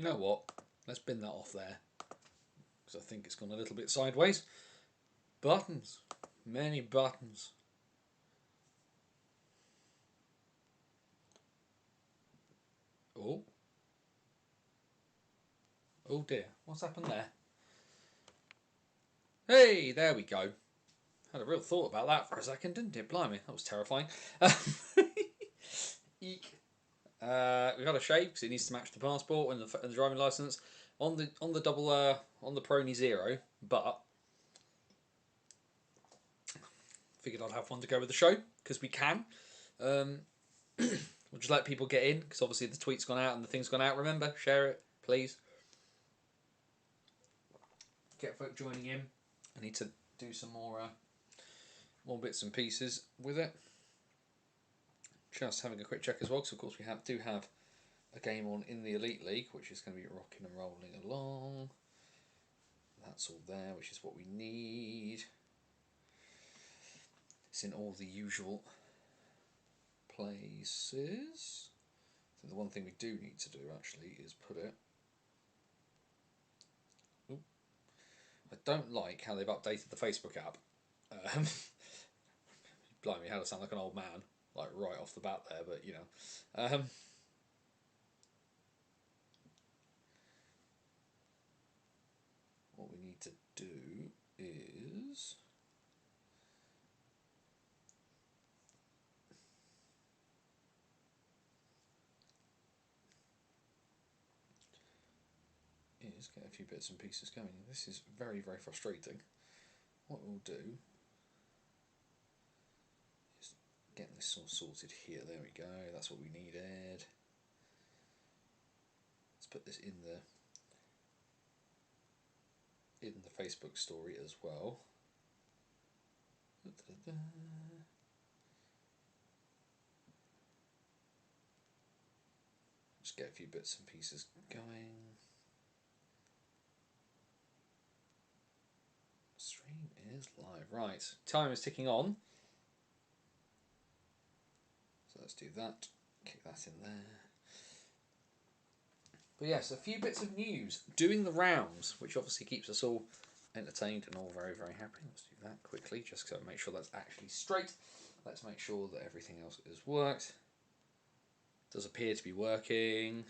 know what? Let's bin that off there, because I think it's gone a little bit sideways. Buttons. Many buttons. Oh. Oh dear. What's happened there? Hey, there we go. Had a real thought about that for a second, didn't it? Blimey, that was terrifying. Eek. We got a shave because it needs to match the passport and the driving license on the Prony Zero, but figured I'd have one to go with the show because we can. We'll just let people get in because obviously the tweet's gone out and the thing's gone out. Remember, share it, please. Get folk joining in. I need to do some more bits and pieces with it. Just having a quick check as well, because of course we do have a game on in the Elite League, which is going to be rocking and rolling along. That's all there, which is what we need. It's in all the usual places. So the one thing we do need to do actually is put it. Ooh. I don't like how they've updated the Facebook app. Blimey, how to sound like an old man, like right off the bat there, but you know. What we need to do is get a few bits and pieces going. This is very, very frustrating. What we'll do is get this all sorted here. There we go. That's what we needed. Let's put this in the Facebook story as well. Just get a few bits and pieces going. Stream is live. Right, time is ticking on. So let's do that. Kick that in there. But yes, a few bits of news doing the rounds, which obviously keeps us all entertained and all very, very happy. Let's do that quickly, just to make sure that's actually straight. Let's make sure that everything else has worked. Does appear to be working.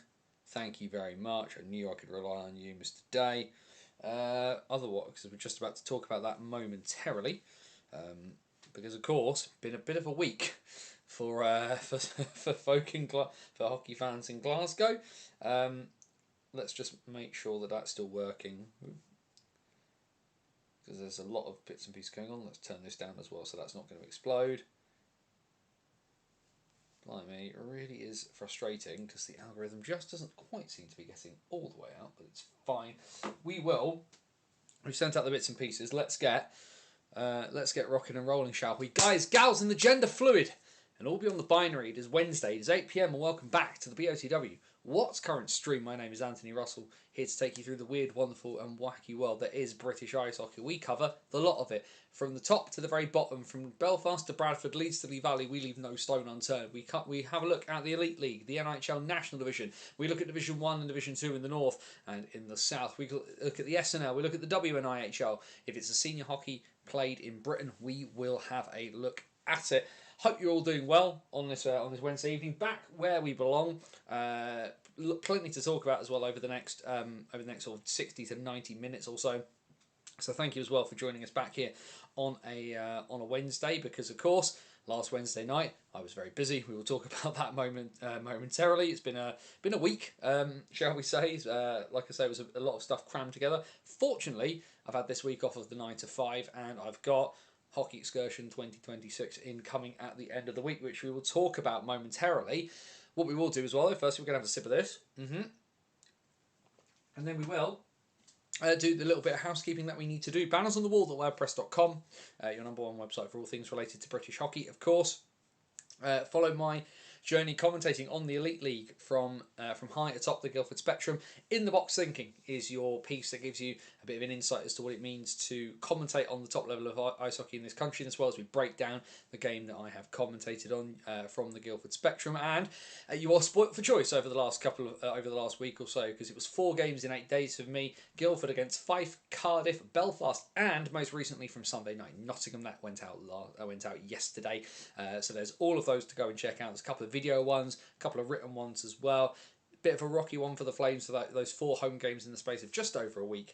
Thank you very much. I knew I could rely on you, Mr. Day. Otherwise, because we're just about to talk about that momentarily, because of course, been a bit of a week for folk for hockey fans in Glasgow. Let's just make sure that that's still working, because there's a lot of bits and pieces going on. Let's turn this down as well, so that's not going to explode. Blimey, it really is frustrating because the algorithm just doesn't quite seem to be getting all the way out, but it's fine. We've sent out the bits and pieces. Let's get rocking and rolling, shall we? Guys, gals, and the gender fluid, and all beyond the binary. It is Wednesday, it is 8 PM, and welcome back to the BOTW What's Current stream. My name is Anthony Russell, here to take you through the weird, wonderful, and wacky world that is British ice hockey. We cover the lot of it, from the top to the very bottom, from Belfast to Bradford, Leeds to Lee Valley. We leave no stone unturned. We have a look at the Elite League, the NHL National Division. We look at Division 1 and Division 2 in the north and in the south. We look at the SNL. We look at the WNIHL. If it's a senior hockey played in Britain, we will have a look at it. Hope you're all doing well on this Wednesday evening, back where we belong. Plenty to talk about as well over the next sort of 60 to 90 minutes or so. So thank you as well for joining us back here on a Wednesday, because of course last Wednesday night I was very busy. We will talk about that momentarily. It's been a week, shall we say? Like I say, it was a lot of stuff crammed together. Fortunately, I've had this week off of the 9 to 5, and I've got Hockey Excursion 2026 incoming at the end of the week, which we will talk about momentarily. What we will do as well, first we're going to have a sip of this, and then we will do the little bit of housekeeping that we need to do. Bannersonthewall.wordpress.com, your number one website for all things related to British hockey, of course. Follow my journey commentating on the Elite League from high atop the Guildford spectrum. In the Box Thinking is your piece that gives you a bit of an insight as to what it means to commentate on the top level of ice hockey in this country, as well as we break down the game that I have commentated on from the Guildford spectrum. And you are spoilt for choice over the last week or so, because it was 4 games in 8 days for me. Guildford against Fife, Cardiff, Belfast, and most recently from Sunday night, Nottingham. That went out yesterday. So there's all of those to go and check out. There's a couple of video ones, a couple of written ones as well. Bit of a rocky one for the Flames, so those 4 home games in the space of just over a week,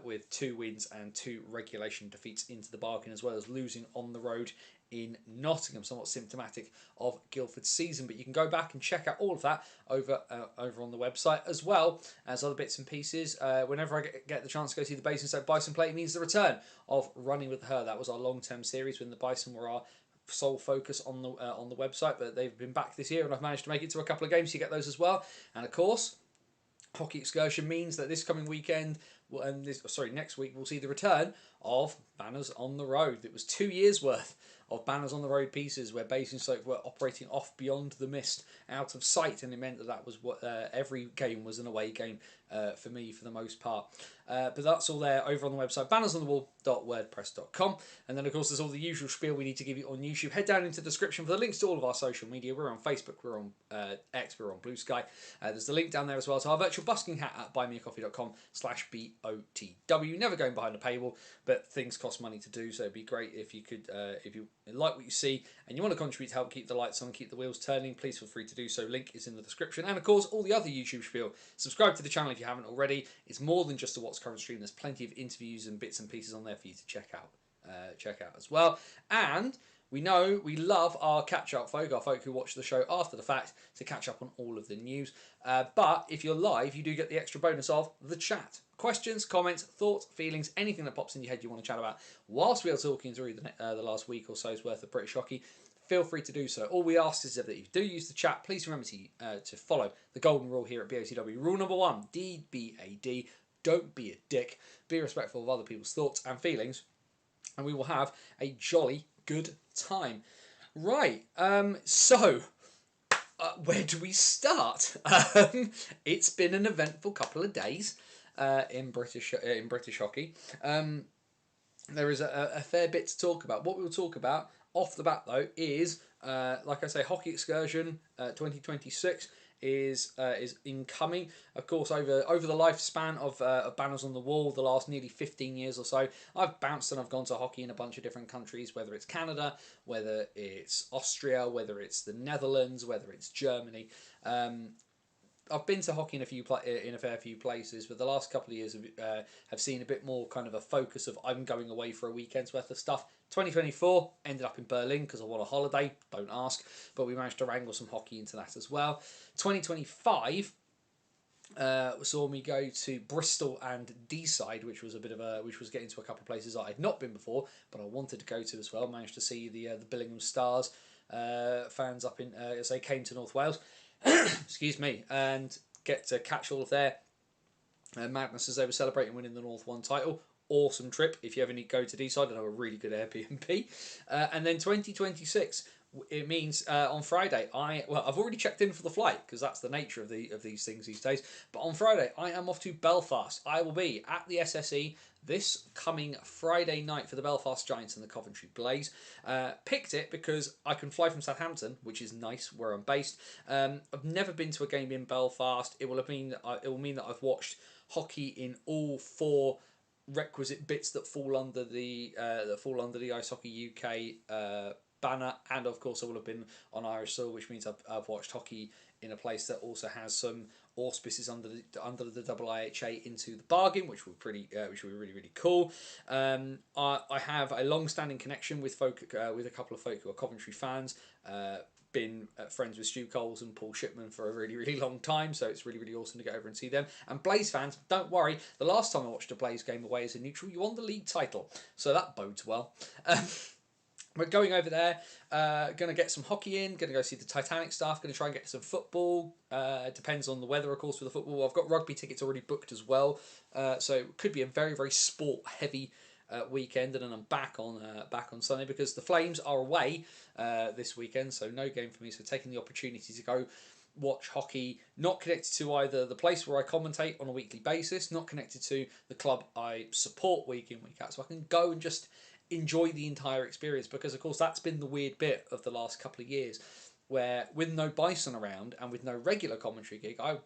with 2 wins and 2 regulation defeats into the bargain, as well as losing on the road in Nottingham, somewhat symptomatic of Guildford's season. But you can go back and check out all of that over on the website, as well as other bits and pieces. Whenever I get the chance to go see the Basingstoke Bison play, it means the return of Running with Her. That was our long-term series when the Bison were our sole focus on the website, but they've been back this year, and I've managed to make it to a couple of games. So you get those as well. And of course, Hockey Excursion means that this coming weekend, next week, we'll see the return of Banners on the Road. It was 2 years worth of Banners on the Road pieces where Basingstoke were operating off beyond the mist, out of sight, and it meant that was what every game was an away game for me for the most part. But that's all there over on the website, bannersonthewall.wordpress.com. And then of course there's all the usual spiel we need to give you on YouTube. Head down into the description for the links to all of our social media. We're on Facebook, we're on X, we're on Blue Sky. There's the link down there as well to our virtual busking hat at buymeacoffee.com/BOTW. Never going behind a paywall, but things cost money to do, so it'd be great if you could, if you like what you see and you want to contribute to help keep the lights on, keep the wheels turning, please feel free to do so. Link is in the description. And of course all the other YouTube spiel. Subscribe to the channel if you haven't already. It's more than just a What's Current stream. There's plenty of interviews and bits and pieces on there for you to check out as well. And we know we love our catch-up folk, our folk who watch the show after the fact, to catch up on all of the news. But if you're live, you do get the extra bonus of the chat. Questions, comments, thoughts, feelings, anything that pops in your head you want to chat about whilst we are talking through the last week or so's worth of British hockey, feel free to do so. All we ask is that if you do use the chat, please remember to follow the golden rule here at BOTW. Rule number 1, DBAD, don't be a dick. Be respectful of other people's thoughts and feelings, and we will have a jolly good time. Right, so where do we start? It's been an eventful couple of days in British hockey. There is a fair bit to talk about. What we'll talk about off the bat, though, is like I say, Hockey Excursion 2026 is incoming. Of course, over the lifespan of Banners on the Wall, the last nearly 15 years or so, I've bounced and I've gone to hockey in a bunch of different countries, whether it's Canada, whether it's Austria, whether it's the Netherlands, whether it's Germany. I've been to hockey in a fair few places, but the last couple of years have seen a bit more kind of a focus of I'm going away for a weekend's worth of stuff. 2024 ended up in Berlin because I want a holiday, don't ask, but we managed to wrangle some hockey into that as well. 2025 saw me go to Bristol and Deeside, which was getting to a couple of places I had not been before, but I wanted to go to as well. Managed to see the Billingham Stars fans up in as they came to North Wales. Excuse me, and get to catch all of their madness as they were celebrating winning the North 1 title. Awesome trip. If you ever need to go to Deeside, I know a really good Airbnb. And then 2026, it means on Friday, I've already checked in for the flight because that's the nature of these things these days. But on Friday, I am off to Belfast. I will be at the SSE this coming Friday night for the Belfast Giants and the Coventry Blaze. Picked it because I can fly from Southampton, which is nice where I'm based. I've never been to a game in Belfast. It will mean that I've watched hockey in all 4 requisite bits that fall under the Ice Hockey UK banner, and of course I will have been on Irish soil, which means I've watched hockey in a place that also has some auspices under the IIHA into the bargain, which will be really, really cool. I have a long-standing connection with a couple of folk who are Coventry fans. Been friends with Stu Coles and Paul Shipman for a really, really long time, so it's really, really awesome to get over and see them. And Blaze fans, don't worry, the last time I watched a Blaze game away as a neutral, you won the league title, so that bodes well. We're going over there, going to get some hockey in, going to go see the Titanic stuff, going to try and get some football. Depends on the weather, of course, for the football. I've got rugby tickets already booked as well, so it could be a very, very sport-heavy weekend, and then I'm back on Sunday because the Flames are away this weekend, so no game for me. So taking the opportunity to go watch hockey, not connected to either the place where I commentate on a weekly basis, not connected to the club I support week in, week out, so I can go and just enjoy the entire experience, because of course that's been the weird bit of the last couple of years, where with no Bison around and with no regular commentary gig, I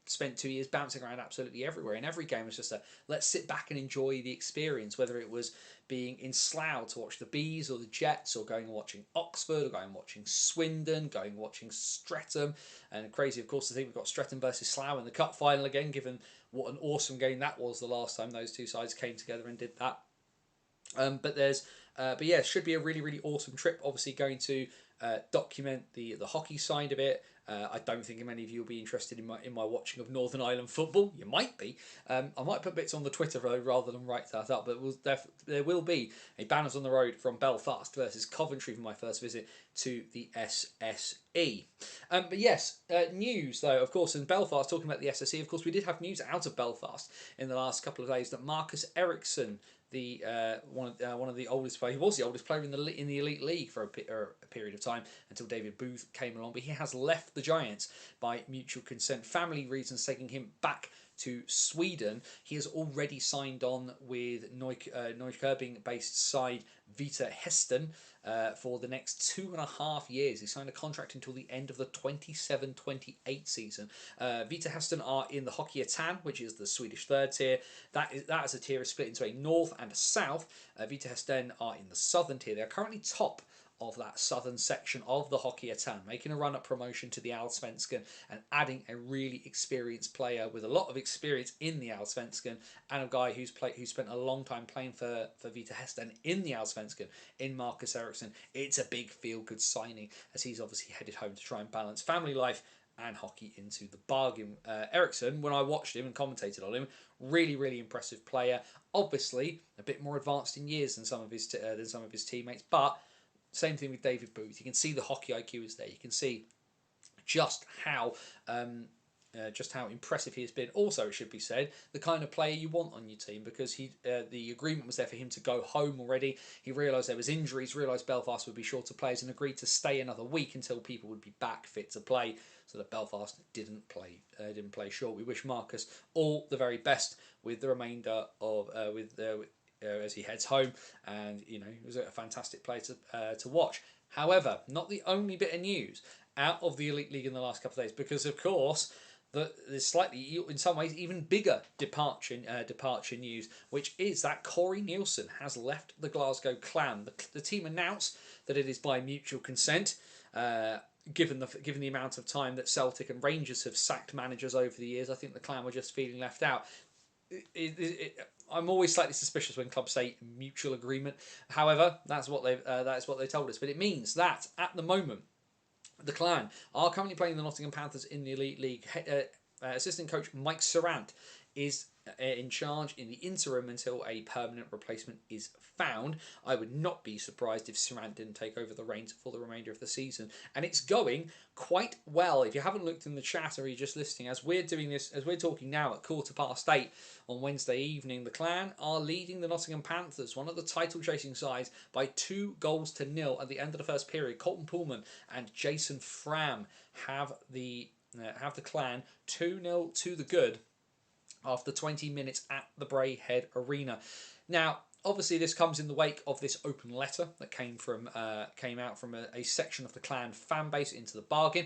spent 2 years bouncing around absolutely everywhere, and every game was just a let's sit back and enjoy the experience, whether it was being in Slough to watch the Bees or the Jets, or going and watching Oxford, or going and watching Swindon, going and watching Streatham. And crazy, of course, to think we've got Streatham versus Slough in the cup final again, given what an awesome game that was the last time those two sides came together and did that. But yeah, it should be a really, really awesome trip. Obviously, going to document the hockey side of it. I don't think many of you will be interested in my watching of Northern Ireland football. You might be. I might put bits on the Twitter though, rather than write that up. But there will be a Banners on the Road from Belfast versus Coventry for my first visit to the SSE. But yes, news though, of course, in Belfast, talking about the SSE, of course, we did have news out of Belfast in the last couple of days that Marcus Ericsson, the one of the oldest players. He was the oldest player in the elite league for a period of time until David Booth came along. But he has left the Giants by mutual consent, family reasons taking him back to Sweden. He has already signed on with Neuköping-based side Vita Hästen for the next 2.5 years. He signed a contract until the end of the 27-28 season. Vita Hästen are in the Hockey Ettan, which is the Swedish third tier. That is a tier is split into a north and a south. Vita Hästen are in the southern tier. They are currently top of that southern section of the Hockey Ettan, making a run at promotion to the Allsvenskan and adding a really experienced player with a lot of experience in the Allsvenskan, and a guy who's spent a long time playing for Vita Hästen in the Allsvenskan, in Marcus Ericsson. It's a big feel-good signing, as he's obviously headed home to try and balance family life and hockey into the bargain. Ericsson, when I watched him and commentated on him, really, really impressive player. Obviously, a bit more advanced in years than some of his teammates, but same thing with David Booth. You can see the hockey IQ is there. You can see just how impressive he has been. Also, it should be said, the kind of player you want on your team, because the agreement was there for him to go home already. He realised there was injuries, realised Belfast would be short of players, and agreed to stay another week until people would be back fit to play, so that Belfast didn't play short. We wish Marcus all the very best with the remainder of as he heads home, and he was a fantastic player to watch. However, not the only bit of news out of the Elite League in the last couple of days, because of course there's slightly, in some ways, even bigger departure news, which is that Corey Nielsen has left the Glasgow Clan. The team announced that it is by mutual consent. Given the amount of time that Celtic and Rangers have sacked managers over the years, I think the Clan were just feeling left out. I'm always slightly suspicious when clubs say mutual agreement. However, that's what they told us. But it means that at the moment, the Clan are currently playing the Nottingham Panthers in the Elite League. Assistant coach Mike Surrant is in charge in the interim until a permanent replacement is found. I would not be surprised if Surrant didn't take over the reins for the remainder of the season. And it's going quite well. If you haven't looked in the chat, or you're just listening, as we're talking now at 8:15 on Wednesday evening, the Clan are leading the Nottingham Panthers, one of the title-chasing sides, by 2-0 at the end of the first period. Colton Pullman and Jason Fram have the Clan 2-0 to the good after 20 minutes at the Braehead Arena. Now, obviously, this comes in the wake of this open letter that came out from a section of the Clan fan base into the bargain.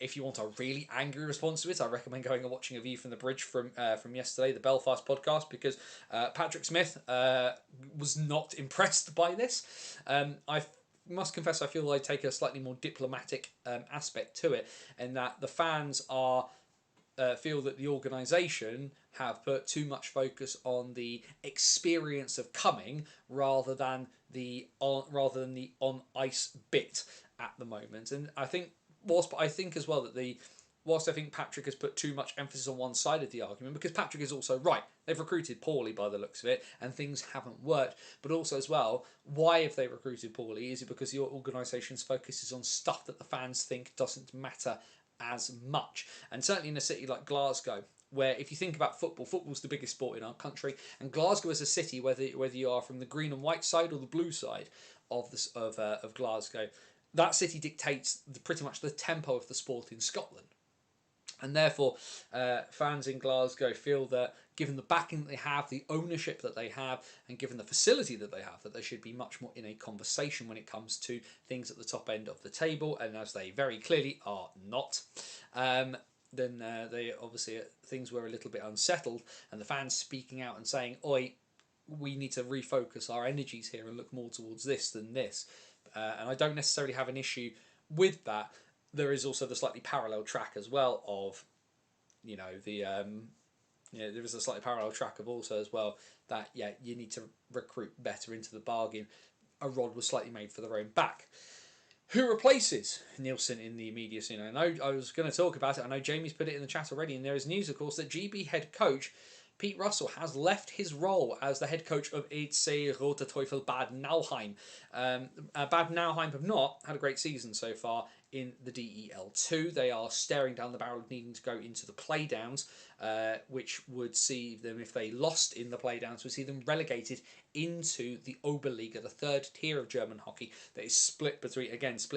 If you want a really angry response to it, I recommend going and watching A View from the Bridge from yesterday, the Belfast podcast, because Patrick Smith was not impressed by this. I must confess, I feel I take a slightly more diplomatic aspect to it, in that the fans feel that the organisation have put too much focus on the experience of coming rather than the on ice bit at the moment. And I think whilst I think Patrick has put too much emphasis on one side of the argument, because Patrick is also right. They've recruited poorly by the looks of it, and things haven't worked. But also as well, why have they recruited poorly? Is it because the organisation's focus is on stuff that the fans think doesn't matter as much? And certainly in a city like Glasgow, where if you think about football, football's the biggest sport in our country, and Glasgow as a city, whether you are from the green and white side or the blue side of Glasgow, that city dictates pretty much the tempo of the sport in Scotland. And therefore, fans in Glasgow feel that given the backing that they have, the ownership that they have, and given the facility that they have, that they should be much more in a conversation when it comes to things at the top end of the table. And as they very clearly are not, then they obviously things were a little bit unsettled, and the fans speaking out and saying, "Oi, we need to refocus our energies here and look more towards this than this." And I don't necessarily have an issue with that. There is also the slightly parallel track as well of, there is a slightly parallel track of also as well that, you need to recruit better into the bargain. A rod was slightly made for their own back. Who replaces Nielsen in the immediacy? I know I was going to talk about it. I know Jamie's put it in the chat already, and there is news, of course, that GB head coach Pete Russell has left his role as the head coach of EC Rote Teufel Bad Nauheim. Bad Nauheim have not had a great season so far in the DEL2. They are staring down the barrel of needing to go into the playdowns, which would see them, if they lost in the playdowns, would see them relegated into the Oberliga, the third tier of German hockey that is split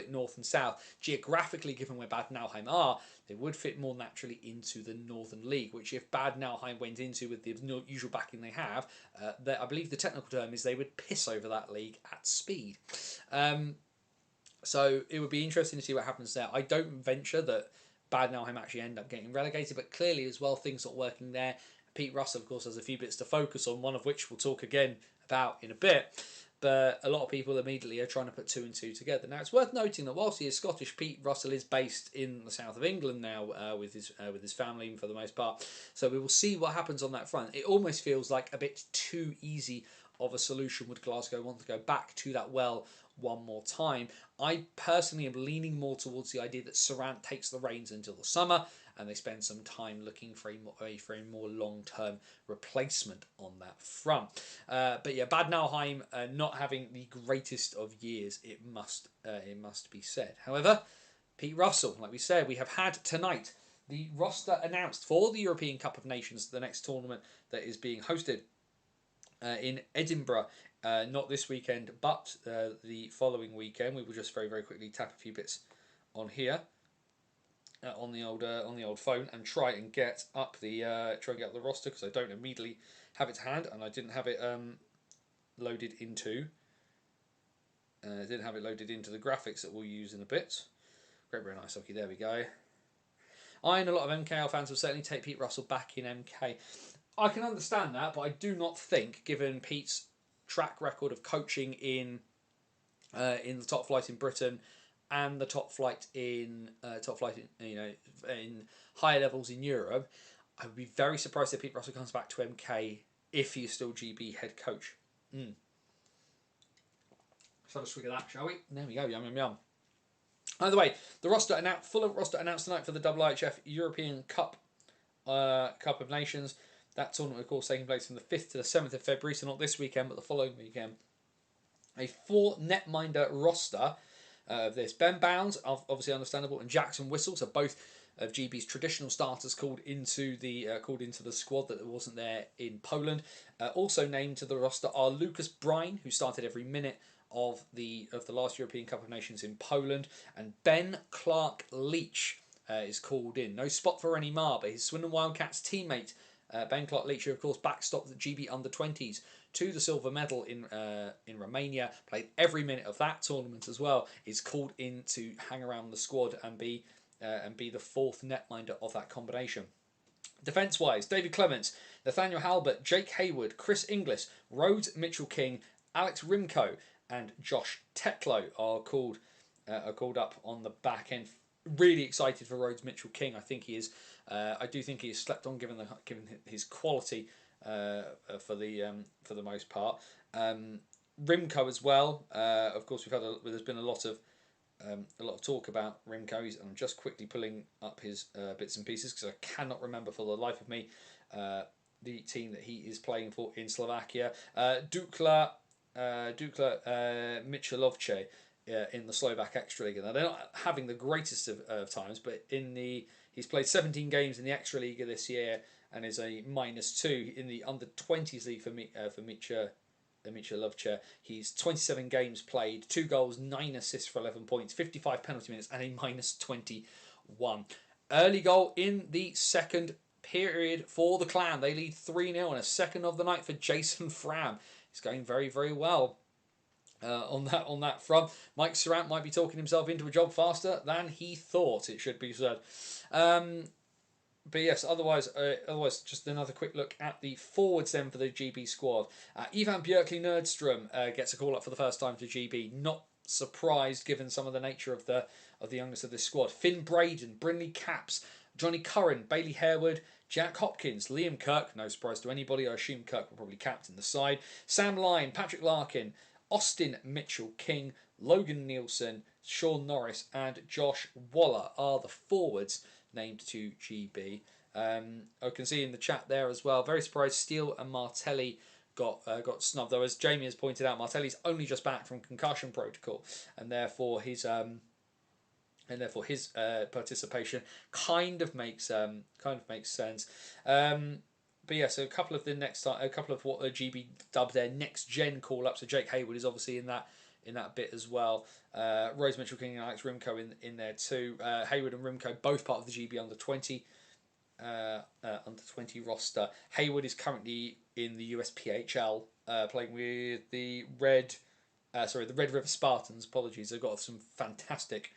north and south. Geographically, given where Bad Nauheim are, they would fit more naturally into the Northern League, which if Bad Nauheim went into with the usual backing they have, I believe the technical term is they would piss over that league at speed. So it would be interesting to see what happens there. I don't venture that Bad Nauheim actually end up getting relegated, but clearly as well, things not working there. Pete Russell, of course, has a few bits to focus on, one of which we'll talk again about in a bit. But a lot of people immediately are trying to put two and two together. Now, it's worth noting that whilst he is Scottish, Pete Russell is based in the south of England now with his family for the most part. So we will see what happens on that front. It almost feels like a bit too easy of a solution. Would Glasgow want to go back to that well one more time? I personally am leaning more towards the idea that Sarant takes the reins until the summer and they spend some time looking for a more long-term replacement on that front. But yeah, Bad Nauheim not having the greatest of years, it must be said. However, Pete Russell, like we said, we have had tonight the roster announced for the European Cup of Nations, the next tournament that is being hosted in Edinburgh. Not this weekend, but the following weekend. We will just very, very quickly tap a few bits on here on the old phone and try and get up the roster, because I don't immediately have it to hand, and I didn't have it loaded into the graphics that we'll use in a bit. Great, very nice hockey. There we go. I and a lot of MKL fans will certainly take Pete Russell back in MK. I can understand that, but I do not think, given Pete's track record of coaching in the top flight in Britain and the top flight in higher levels in Europe, I would be very surprised if Pete Russell comes back to MK if he is still GB head coach. Let's have a swig of that, shall we? There we go. Yum yum yum. Either way, the full roster announced tonight for the IIHF European Cup of Nations. That tournament, of course, taking place from the 5th to the 7th of February, so not this weekend, but the following weekend. A 4 netminder roster of this. Ben Bounds, obviously understandable, and Jackson Whistle, so both of GB's traditional starters called into the squad that wasn't there in Poland. Also named to the roster are Lucas Brine, who started every minute of the last European Cup of Nations in Poland, and Ben Clark Leach is called in. No spot for Rennie Marr, but his Swindon Wildcats teammate Ben Clark Leach, who of course backstopped the GB under-20s to the silver medal in Romania, played every minute of that tournament as well, is called in to hang around the squad and be the 4th netminder of that combination. Defence-wise, David Clements, Nathaniel Halbert, Jake Hayward, Chris Inglis, Rhodes Mitchell-King, Alex Rimko, and Josh Teklo are called up on the back end. Really excited for Rhodes Mitchell-King. I do think he is slept on given his quality for the most part. Rimko as well. Of course, there's been a lot of talk about Rimko. I'm just quickly pulling up his bits and pieces because I cannot remember for the life of me the team that he is playing for in Slovakia. Dukla Michalovce in the Slovak Extraliga. Now, they're not having the greatest of times, but he's played 17 games in the Extraliga this year and is a -2 in the under-20s league for Mitcha Lovechair. He's 27 games played, 2 goals, 9 assists for 11 points, 55 penalty minutes, and a -21. Early goal in the second period for the Clan. They lead 3-0 and a second of the night for Jason Fram. He's going very, very well. On that front, Mike Surratt might be talking himself into a job faster than he thought, it should be said. But yes, otherwise, just another quick look at the forwards then for the GB squad. Ivan Björkley Nerdstrom gets a call up for the first time to GB. Not surprised given some of the nature of the youngest of this squad. Finn Braden, Brindley Caps, Johnny Curran, Bailey Harewood, Jack Hopkins, Liam Kirk. No surprise to anybody. I assume Kirk will probably captain the side. Sam Lyne, Patrick Larkin, Austin Mitchell King, Logan Nielsen, Sean Norris, and Josh Waller are the forwards named to GB. I can see in the chat there as well. Very surprised Steele and Martelli got snubbed, though as Jamie has pointed out, Martelli's only just back from concussion protocol, and therefore his participation kind of makes sense. But yeah, so a couple of what the GB dubbed their next gen call ups. So Jake Hayward is obviously in that bit as well. Rose Mitchell King and Alex Rimco in there too. Hayward and Rimco both part of the GB under 20 roster. Hayward is currently in the USPHL playing with the Red River Spartans. Apologies, they've got some fantastic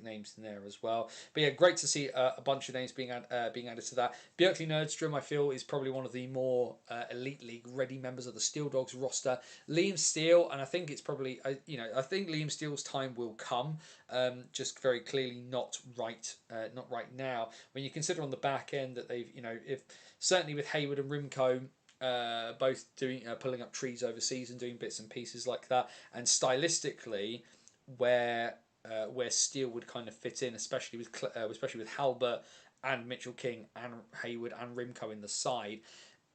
names in there as well. But yeah, great to see a bunch of names being added to that. Björkley Nerdstrom, I feel, is probably one of the more elite league ready members of the Steel Dogs roster. Liam Steele, and I think it's probably I think Liam Steele's time will come. Just very clearly not right now. When you consider on the back end that they've if certainly with Hayward and Rimco. Both doing pulling up trees overseas and doing bits and pieces like that, and stylistically, where Steele would kind of fit in, especially with Halbert and Mitchell King and Hayward and Rimco in the side.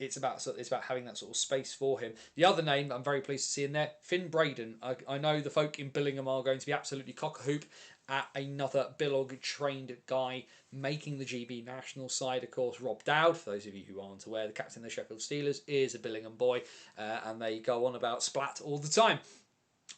It's about having that sort of space for him. The other name that I'm very pleased to see in there, Finn Braden. I know the folk in Billingham are going to be absolutely cock-a-hoop at another Billog trained guy making the GB national side. Of course, Rob Dowd, for those of you who aren't aware, the captain of the Sheffield Steelers, is a Billingham boy, and they go on about Splat all the time.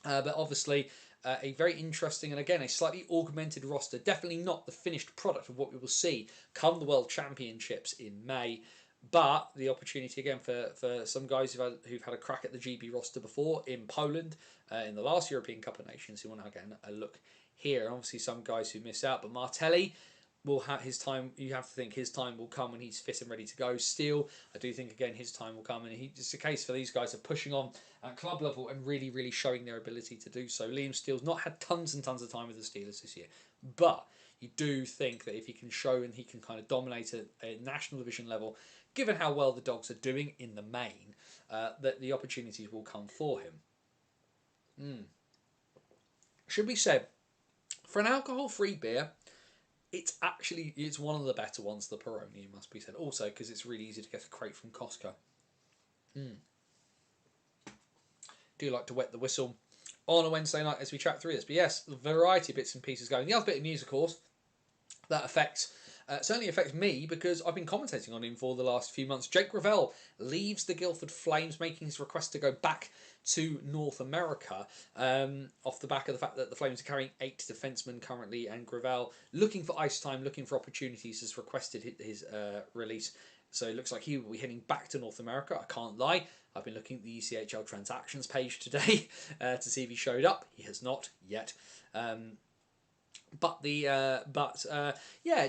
But obviously, a very interesting and again a slightly augmented roster. Definitely not the finished product of what we will see come the World Championships in May. But the opportunity again for some guys who've had a crack at the GB roster before in Poland in the last European Cup of Nations who want to get a look here. And obviously some guys who miss out. But Martelli will have his time. You have to think his time will come when he's fit and ready to go. Steele, I do think again his time will come, and it's a case for these guys of pushing on at club level and really, really showing their ability to do so. Liam Steele's not had tons and tons of time with the Steelers this year, but you do think that if he can show and he can kind of dominate at a national division level, given how well the Dogs are doing in the main, that the opportunities will come for him. Should be said, for an alcohol-free beer, it's one of the better ones, the Peroni, it must be said. Also, because it's really easy to get a crate from Costco. Do like to wet the whistle on a Wednesday night as we chat through this. But yes, a variety of bits and pieces going. The other bit of news, of course, that certainly affects me because I've been commentating on him for the last few months. Jake Gravel leaves the Guildford Flames, making his request to go back to North America off the back of the fact that the Flames are carrying 8 defensemen currently, and Gravel, looking for ice time, looking for opportunities, has requested his release. So it looks like he will be heading back to North America. I can't lie. I've been looking at the ECHL transactions page today to see if he showed up. He has not yet. It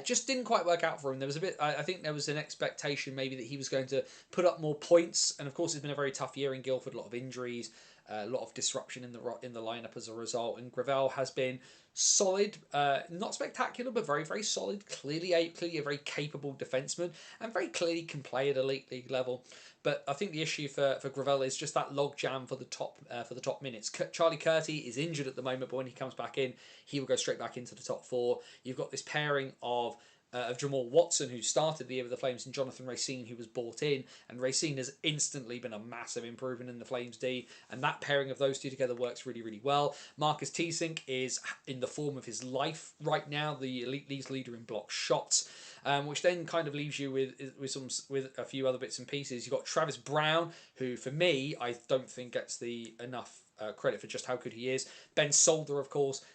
just didn't quite work out for him. There was a bit. I think there was an expectation maybe that he was going to put up more points, and of course it's been a very tough year in Guildford. A lot of injuries, a lot of disruption in the lineup as a result. And Gravel has been solid, not spectacular, but very, very solid. Clearly a very capable defenseman, and very clearly can play at elite league level. But I think the issue for Gravel is just that logjam for the top minutes. Charlie Curty is injured at the moment, but when he comes back in, he will go straight back into the top 4. You've got this pairing of Jamal Watson, who started the year with the Flames, and Jonathan Racine, who was bought in. And Racine has instantly been a massive improvement in the Flames D, and that pairing of those two together works really, really well. Marcus Teesink is in the form of his life right now, the Elite League's leader in block shots. which then kind of leaves you with a few other bits and pieces. You've got Travis Brown, who for me I don't think gets the enough credit for just how good he is. Ben Solder, of course,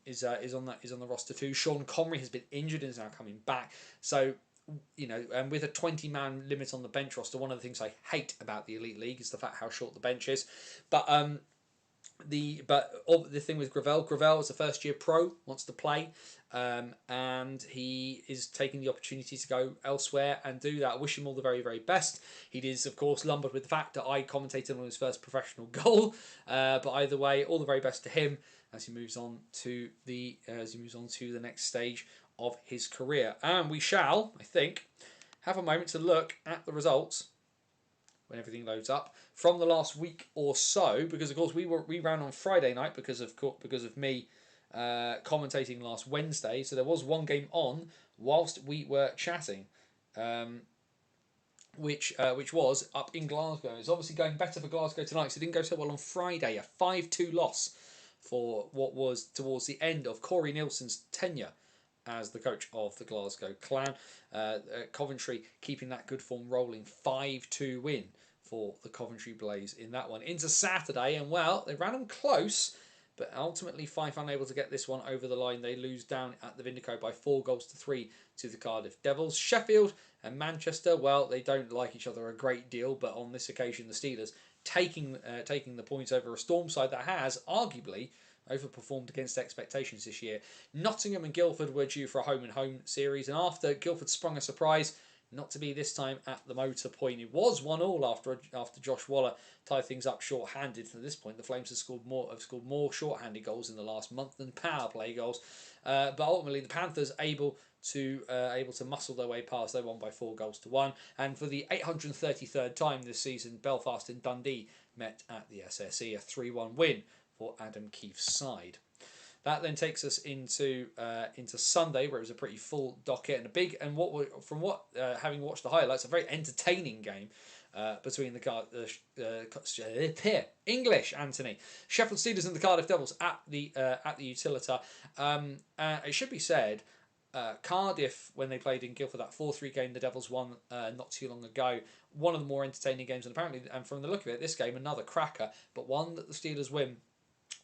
is on the roster too. Sean Connery has been injured and is now coming back. So, you know, and with a 20-man limit on the bench roster, one of the things I hate about the Elite League is the fact how short the bench is. But the thing with Gravel is a first year pro, wants to play, and he is taking the opportunity to go elsewhere and do that. I wish him all the very, very best. He is, of course, lumbered with the fact that I commentated on his first professional goal, but either way, all the very best to him as he moves on to the next stage of his career. And we shall, I think, have a moment to look at the results when everything loads up from the last week or so, because of course we ran on Friday night because of me commentating last Wednesday, so there was one game on whilst we were chatting, which was up in Glasgow. It's obviously going better for Glasgow tonight, because it didn't go so well on Friday. A 5-2 loss for what was towards the end of Corey Nielsen's tenure as the coach of the Glasgow Clan. Coventry keeping that good form rolling. 5-2 win for the Coventry Blaze in that one. Into Saturday, and well, they ran them close, but ultimately Fife unable to get this one over the line. They lose down at the Vindico by 4-3 to the Cardiff Devils. Sheffield and Manchester, well, they don't like each other a great deal, but on this occasion the Steelers taking the points over a Storm side that has arguably overperformed against expectations this year. Nottingham and Guildford were due for a home-and-home series, and after Guildford sprung a surprise, not to be this time at the Motor Point. It was 1-1 after Josh Waller tied things up short-handed. At this point, the Flames have scored more short-handed goals in the last month than power play goals. But ultimately, the Panthers able to muscle their way past. They won by 4-1. And for the 833rd time this season, Belfast and Dundee met at the SSE, a 3-1 win for Adam Keefe's side. That then takes us into Sunday, where it was a pretty full docket and having watched the highlights, a very entertaining game between English Anthony Sheffield Steelers and the Cardiff Devils at the Utilita. It should be said, Cardiff, when they played in Guildford, that 4-3 game the Devils won not too long ago, one of the more entertaining games, and apparently, and from the look of it, this game another cracker, but one that the Steelers win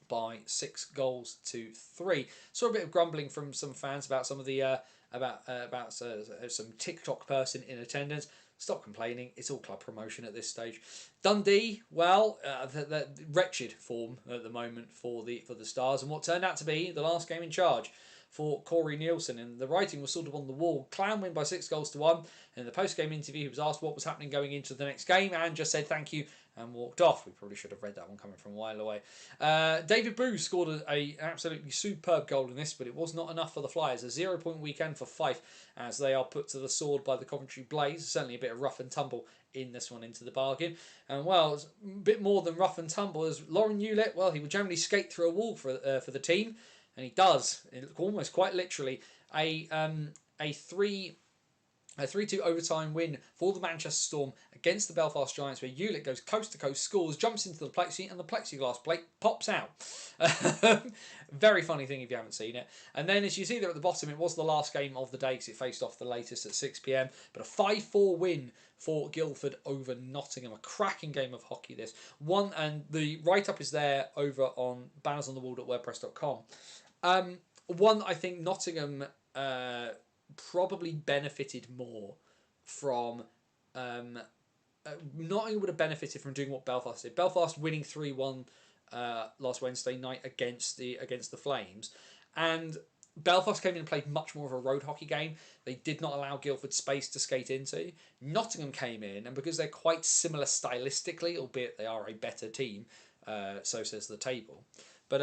by 6-3. Saw a bit of grumbling from some fans about some of the some TikTok person in attendance. Stop complaining. It's all club promotion at this stage. Dundee, well, the wretched form at the moment for the Stars, and what turned out to be the last game in charge for Corey Nielsen, and the writing was sort of on the wall. Clan win by 6-1. And in the post-game interview, he was asked what was happening going into the next game, and just said thank you and walked off. We probably should have read that one coming from a while away. David Bruce scored an absolutely superb goal in this, but it was not enough for the Flyers. A 0-point weekend for Fife as they are put to the sword by the Coventry Blaze. Certainly a bit of rough and tumble in this one into the bargain. And well, it's a bit more than rough and tumble, as Lauren Hewlett, well, he would generally skate through a wall for the team, and he does, almost quite literally. A 3-2 overtime win for the Manchester Storm against the Belfast Giants, where Hewlett goes coast to coast, scores, jumps into the plexi, and the plexiglass plate pops out. Very funny thing if you haven't seen it. And then, as you see there at the bottom, it was the last game of the day because it faced off the latest at 6 p.m. But a 5-4 win for Guildford over Nottingham. A cracking game of hockey, this one, and the write-up is there over on bannersonthewall.wordpress.com. One, I think Nottingham probably benefited more from. Nottingham would have benefited from doing what Belfast did. Belfast winning 3-1 last Wednesday night against the Flames, and Belfast came in and played much more of a road hockey game. They did not allow Guildford space to skate into. Nottingham came in, and because they're quite similar stylistically, albeit they are a better team, so says the table. But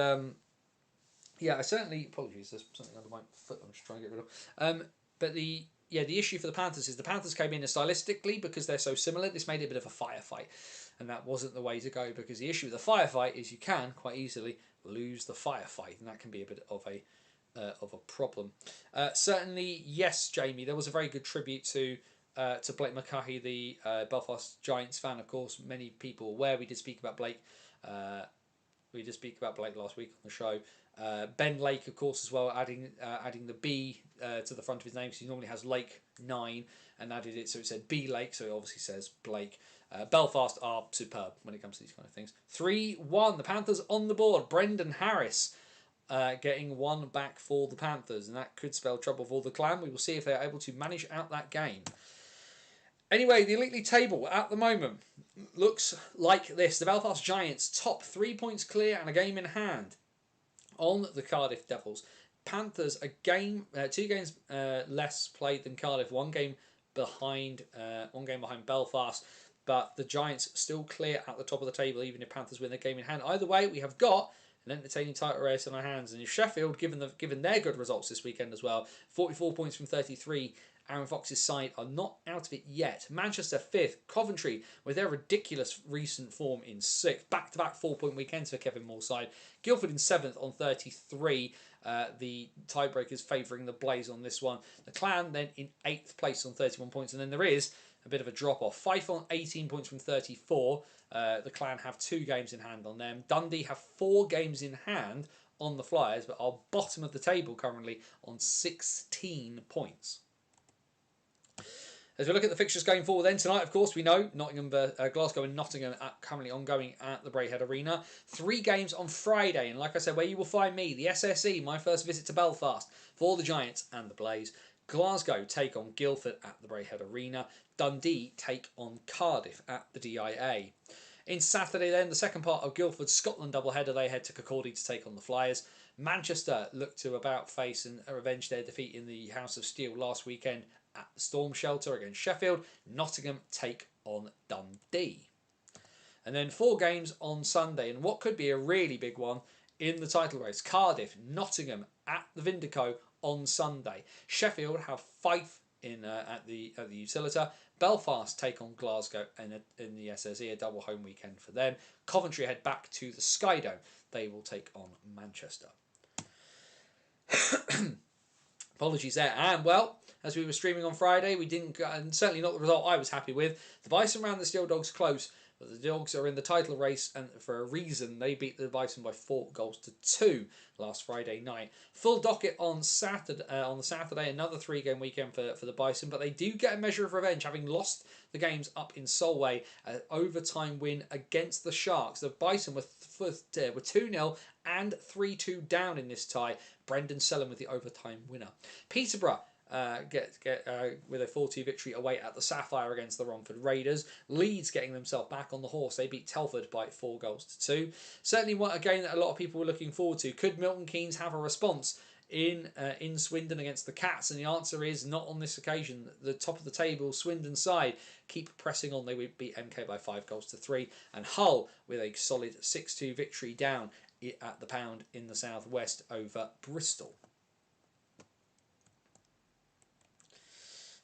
yeah, I certainly, apologies, there's something under my foot I'm just trying to get rid of. But the issue for the Panthers is the Panthers came in stylistically, because they're so similar, this made it a bit of a firefight. And that wasn't the way to go, because the issue with the firefight is you can quite easily lose the firefight, and that can be a bit of a problem. Certainly, yes, Jamie, there was a very good tribute to Blake McCarthy, the Belfast Giants fan. Of course, many people aware we did speak about Blake We did speak about Blake last week on the show. Ben Lake, of course, as well, adding the B to the front of his name, because he normally has Lake 9, and added it so it said B Lake, so it obviously says Blake. Belfast are superb when it comes to these kind of things. 3-1, the Panthers on the board. Brendan Harris getting one back for the Panthers, and that could spell trouble for the Clan. We will see if they're able to manage out that game. Anyway, the Elite League table at the moment looks like this. The Belfast Giants top 3 points clear and a game in hand on the Cardiff Devils. Panthers a game, 2 games less played than Cardiff. One game behind Belfast, but the Giants still clear at the top of the table, even if Panthers win their game in hand. Either way, we have got an entertaining title race on our hands. And if Sheffield, given their good results this weekend as well, 44 points from 33. Aaron Fox's side are not out of it yet. Manchester 5th. Coventry, with their ridiculous recent form, in 6th. Back-to-back 4-point weekends for Kevin Moore's side. Guildford in 7th on 33. The tiebreakers favouring the Blaze on this one. The Clan then in 8th place on 31 points. And then there is a bit of a drop-off. Fife on 18 points from 34. The Clan have 2 games in hand on them. Dundee have 4 games in hand on the Flyers, but are bottom of the table currently on 16 points. As we look at the fixtures going forward then, tonight, of course, we know Glasgow and Nottingham are currently ongoing at the Braehead Arena. 3 games on Friday, and like I said, where you will find me, the SSE, my first visit to Belfast, for the Giants and the Blaze. Glasgow take on Guildford at the Braehead Arena. Dundee take on Cardiff at the DIA. In Saturday then, the second part of Guildford's Scotland doubleheader, they head to Kirkcaldy to take on the Flyers. Manchester look to about face and revenge their defeat in the House of Steel last weekend at the Storm Shelter against Sheffield. Nottingham take on Dundee. And then 4 games on Sunday, and what could be a really big one in the title race. Cardiff, Nottingham at the Vindico on Sunday. Sheffield have Fife at the Utilita. Belfast take on Glasgow in the SSE, a double home weekend for them. Coventry head back to the Skydome. They will take on Manchester. Apologies there. And, well, as we were streaming on Friday, we didn't, and certainly not the result I was happy with. The Bison ran the Steel Dogs close, but the Dogs are in the title race, and for a reason, they beat the Bison by 4-2 last Friday night. Full docket on Saturday. Another 3-game weekend for the Bison, but they do get a measure of revenge, having lost the games up in Solway, an overtime win against the Sharks. The Bison were 2-0 and 3-2 down in this tie. Brendan Sellam with the overtime winner. Peterborough get with a 4-2 victory away at the Sapphire against the Romford Raiders. Leeds getting themselves back on the horse. They beat Telford by 4-2. Certainly a game that a lot of people were looking forward to. Could Milton Keynes have a response in Swindon against the Cats? And the answer is not on this occasion. The top of the table, Swindon side, keep pressing on. They would beat MK by 5-3. And Hull with a solid 6-2 victory down at the Pound in the southwest over Bristol.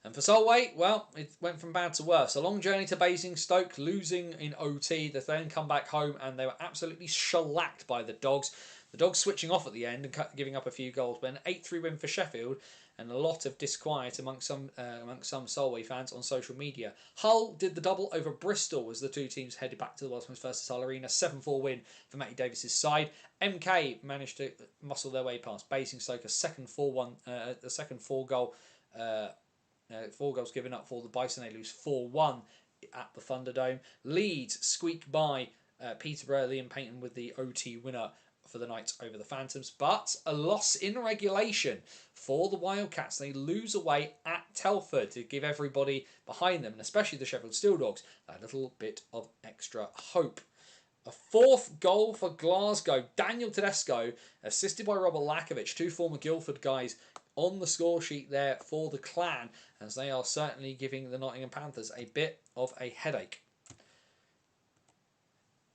And for Solway, well, it went from bad to worse. A long journey to Basingstoke, losing in OT. They then come back home and they were absolutely shellacked by the Dogs. The Dogs switching off at the end and giving up a few goals. But an 8-3 win for Sheffield, and a lot of disquiet amongst some Solway fans on social media. Hull did the double over Bristol as the 2 teams headed back to the Welshman's First Hull Arena. 7-4 win for Matty Davis's side. MK managed to muscle their way past Basingstoke. A second 4-1, the second 4 goals given up for the Bison. They lose 4-1 at the Thunderdome. Leeds squeak by Peterborough. Liam Payton with the OT winner for the Knights over the Phantoms, but a loss in regulation for the Wildcats. They lose away at Telford to give everybody behind them, and especially the Sheffield Steel Dogs, a little bit of extra hope. A 4th goal for Glasgow. Daniel Tedesco, assisted by Robert Lakovic, 2 former Guildford guys on the score sheet there for the Clan, as they are certainly giving the Nottingham Panthers a bit of a headache.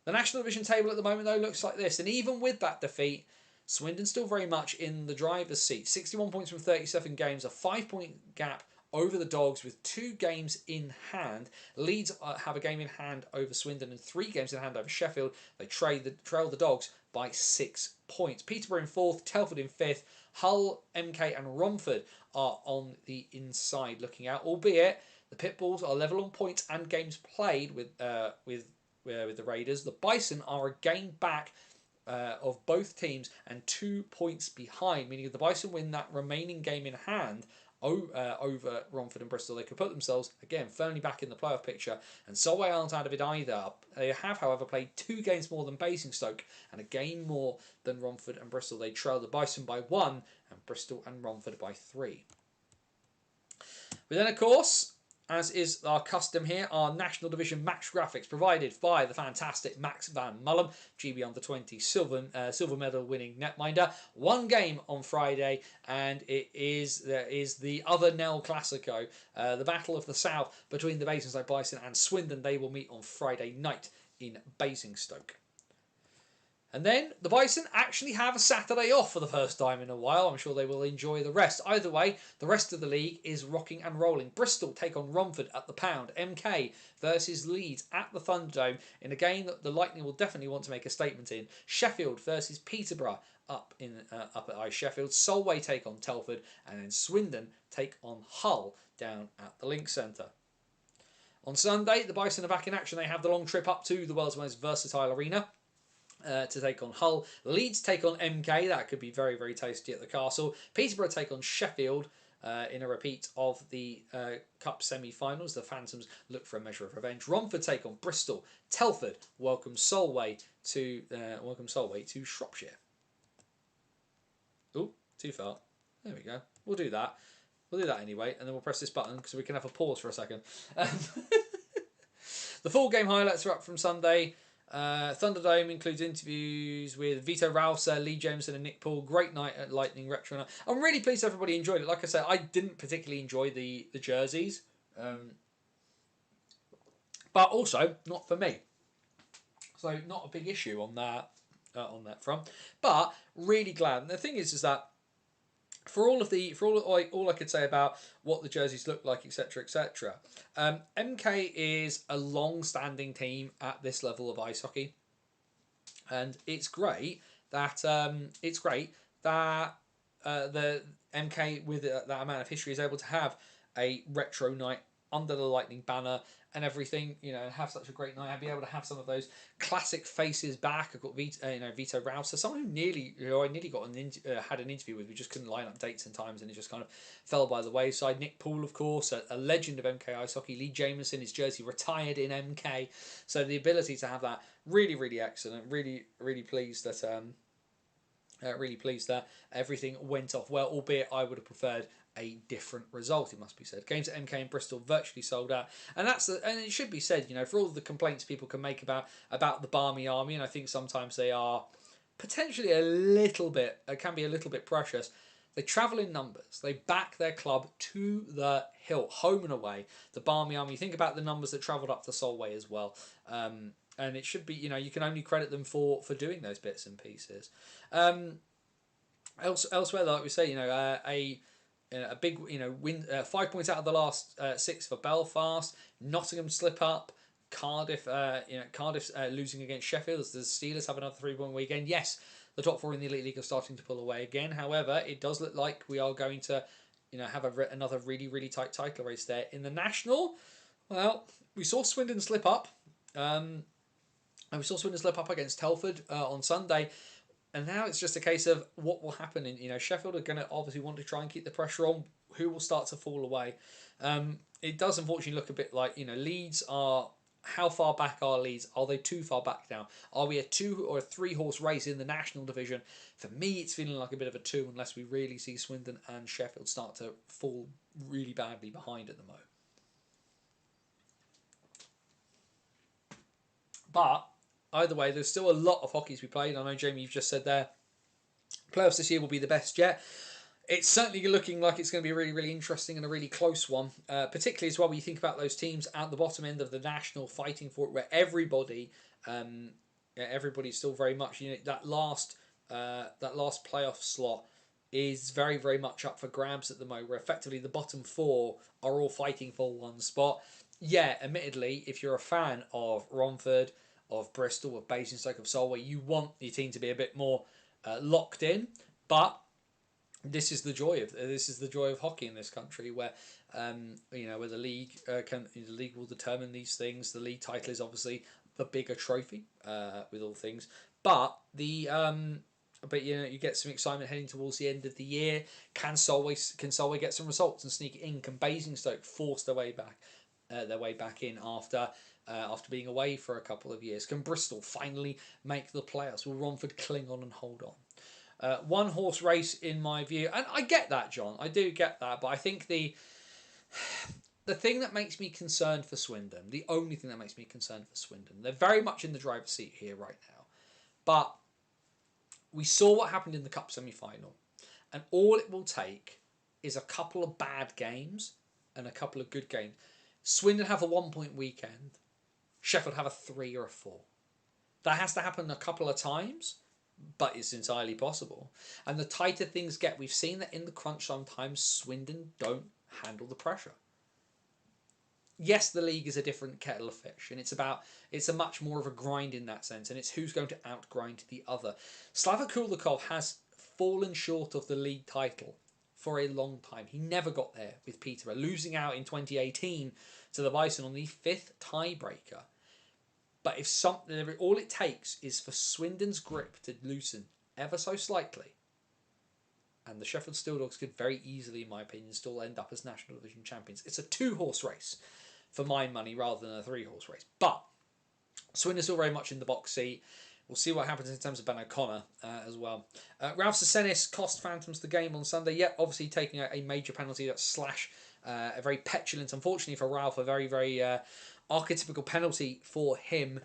The National Division table at the moment, though, looks like this. And even with that defeat, Swindon still very much in the driver's seat. 61 points from 37 games, a 5-point gap over the Dogs with 2 games in hand. Leeds have a game in hand over Swindon and 3 games in hand over Sheffield. They trail the Dogs by 6 points. Peterborough in 4th, Telford in 5th. Hull, MK and Romford are on the inside looking out, albeit the Pitbulls are level on points and games played with the Raiders. The Bison are a game back of both teams and 2 points behind, meaning if the Bison win that remaining game in hand over Romford and Bristol, they could put themselves again firmly back in the playoff picture. And Solway aren't out of it either. They have, however, played 2 games more than Basingstoke and a game more than Romford and Bristol. They trail the Bison by 1 and Bristol and Romford by 3. But then, of course, as is our custom here, our National Division match graphics provided by the fantastic Max Van Mullen, GB Under-20 silver medal winning netminder. 1 game on Friday, and there is the other Nell Classico, the Battle of the South between the Basingstoke Bison and Swindon. They will meet on Friday night in Basingstoke. And then the Bison actually have a Saturday off for the first time in a while. I'm sure they will enjoy the rest. Either way, the rest of the league is rocking and rolling. Bristol take on Romford at the Pound. MK versus Leeds at the Thunderdome in a game that the Lightning will definitely want to make a statement in. Sheffield versus Peterborough up at Ice Sheffield. Solway take on Telford, and then Swindon take on Hull down at the Link Centre. On Sunday, the Bison are back in action. They have the long trip up to the world's most versatile arena to take on Hull. Leeds take on MK. That could be very, very tasty at the Castle. Peterborough take on Sheffield in a repeat of the Cup semi-finals. The Phantoms look for a measure of revenge. Romford take on Bristol. Telford welcome Solway to Shropshire. Oh, too far. There we go. We'll do that. We'll do that anyway, and then we'll press this button so we can have a pause for a second. The full game highlights are up from Sunday. Thunderdome includes interviews with Vito Rauser, Lee Jameson and Nick Paul. Great night at Lightning Retro. I'm really pleased everybody enjoyed it. Like I said, I didn't particularly enjoy the jerseys. But also, not for me. So not a big issue on that front. But really glad. And the thing is that for all I could say about what the jerseys look like, etc., etc. MK is a long-standing team at this level of ice hockey, and it's great that the MK with that amount of history is able to have a retro night under the Lightning banner and everything, and have such a great night. I'd be able to have some of those classic faces back. I've got Vito Rauser, someone who I nearly got had an interview with. We just couldn't line up dates and times, and it just kind of fell by the wayside. Nick Poole, of course, a legend of MK ice hockey. Lee Jameson, his jersey retired in MK, so the ability to have that really, really excellent. Really, really pleased that everything went off well, albeit I would have preferred a different result, it must be said. Games at MK and Bristol virtually sold out, and it should be said, for all the complaints people can make about the Barmy Army, and I think sometimes they are potentially can be a little bit precious. They travel in numbers. They back their club to the hilt, home and away. The Barmy Army. Think about the numbers that travelled up to Solway as well. And it should be, you can only credit them for doing those bits and pieces. Elsewhere, like we say, a big, win, 5 points out of the last 6 for Belfast. Nottingham slip up. Cardiff, Cardiff's losing against Sheffield. As the Steelers have another 3-point weekend. Yes, the top 4 in the Elite League are starting to pull away again. However, it does look like we are going to, have another really, really tight title race there. In the National, well, we saw Swindon slip up. And we saw Swindon slip up against Telford on Sunday. And now it's just a case of what will happen. In Sheffield are going to obviously want to try and keep the pressure on. Who will start to fall away? It does unfortunately look a bit like Leeds are. How far back are Leeds? Are they too far back now? Are we a 2 or a 3 horse race in the National Division? For me, it's feeling like a bit of a 2 unless we really see Swindon and Sheffield start to fall really badly behind at the moment. But either way, there's still a lot of hockey to be played. I know, Jamie, you've just said there, playoffs this year will be the best yet. It's certainly looking like it's going to be really, really interesting and a really close one, particularly as well when you think about those teams at the bottom end of the National fighting for it, where everybody's still very much, that last playoff slot is very, very much up for grabs at the moment, where effectively the bottom 4 are all fighting for one spot. Yeah, admittedly, if you're a fan of Romford, of Bristol, of Basingstoke, of Solway, you want your team to be a bit more locked in, but this is the joy of hockey in this country, where where the league will determine these things. The league title is obviously the bigger trophy with all things, But you get some excitement heading towards the end of the year. Can Solway get some results and sneak it in? Can Basingstoke force their way back in after being away for a couple of years? Can Bristol finally make the playoffs? Will Romford cling on and hold on? One horse race in my view, and I get that, John. I do get that, but I think the thing that makes me concerned for Swindon, the only thing that makes me concerned for Swindon, they're very much in the driver's seat here right now, but we saw what happened in the Cup semi-final, and all it will take is a couple of bad games and a couple of good games. Swindon have a 1 point weekend. Sheffield have a 3 or a 4. That has to happen a couple of times, but it's entirely possible. And the tighter things get, we've seen that in the crunch sometimes Swindon don't handle the pressure. Yes, the league is a different kettle of fish, and it's a much more of a grind in that sense, and it's who's going to outgrind the other. Slavoj Kulikov has fallen short of the league title for a long time. He never got there with Peterborough, losing out in 2018 to the Bison on the 5th tiebreaker. But all it takes is for Swindon's grip to loosen ever so slightly, and the Sheffield Steel Dogs could very easily, in my opinion, still end up as National Division champions. It's a 2-horse race for my money rather than a 3-horse race. But Swindon's still very much in the box seat. We'll see what happens in terms of Ben O'Connor as well. Ralph Sesenis cost Phantoms the game on Sunday. Yep, obviously taking a major penalty. That's Slash. A very petulant, unfortunately for Ralph, a very, very archetypical penalty for him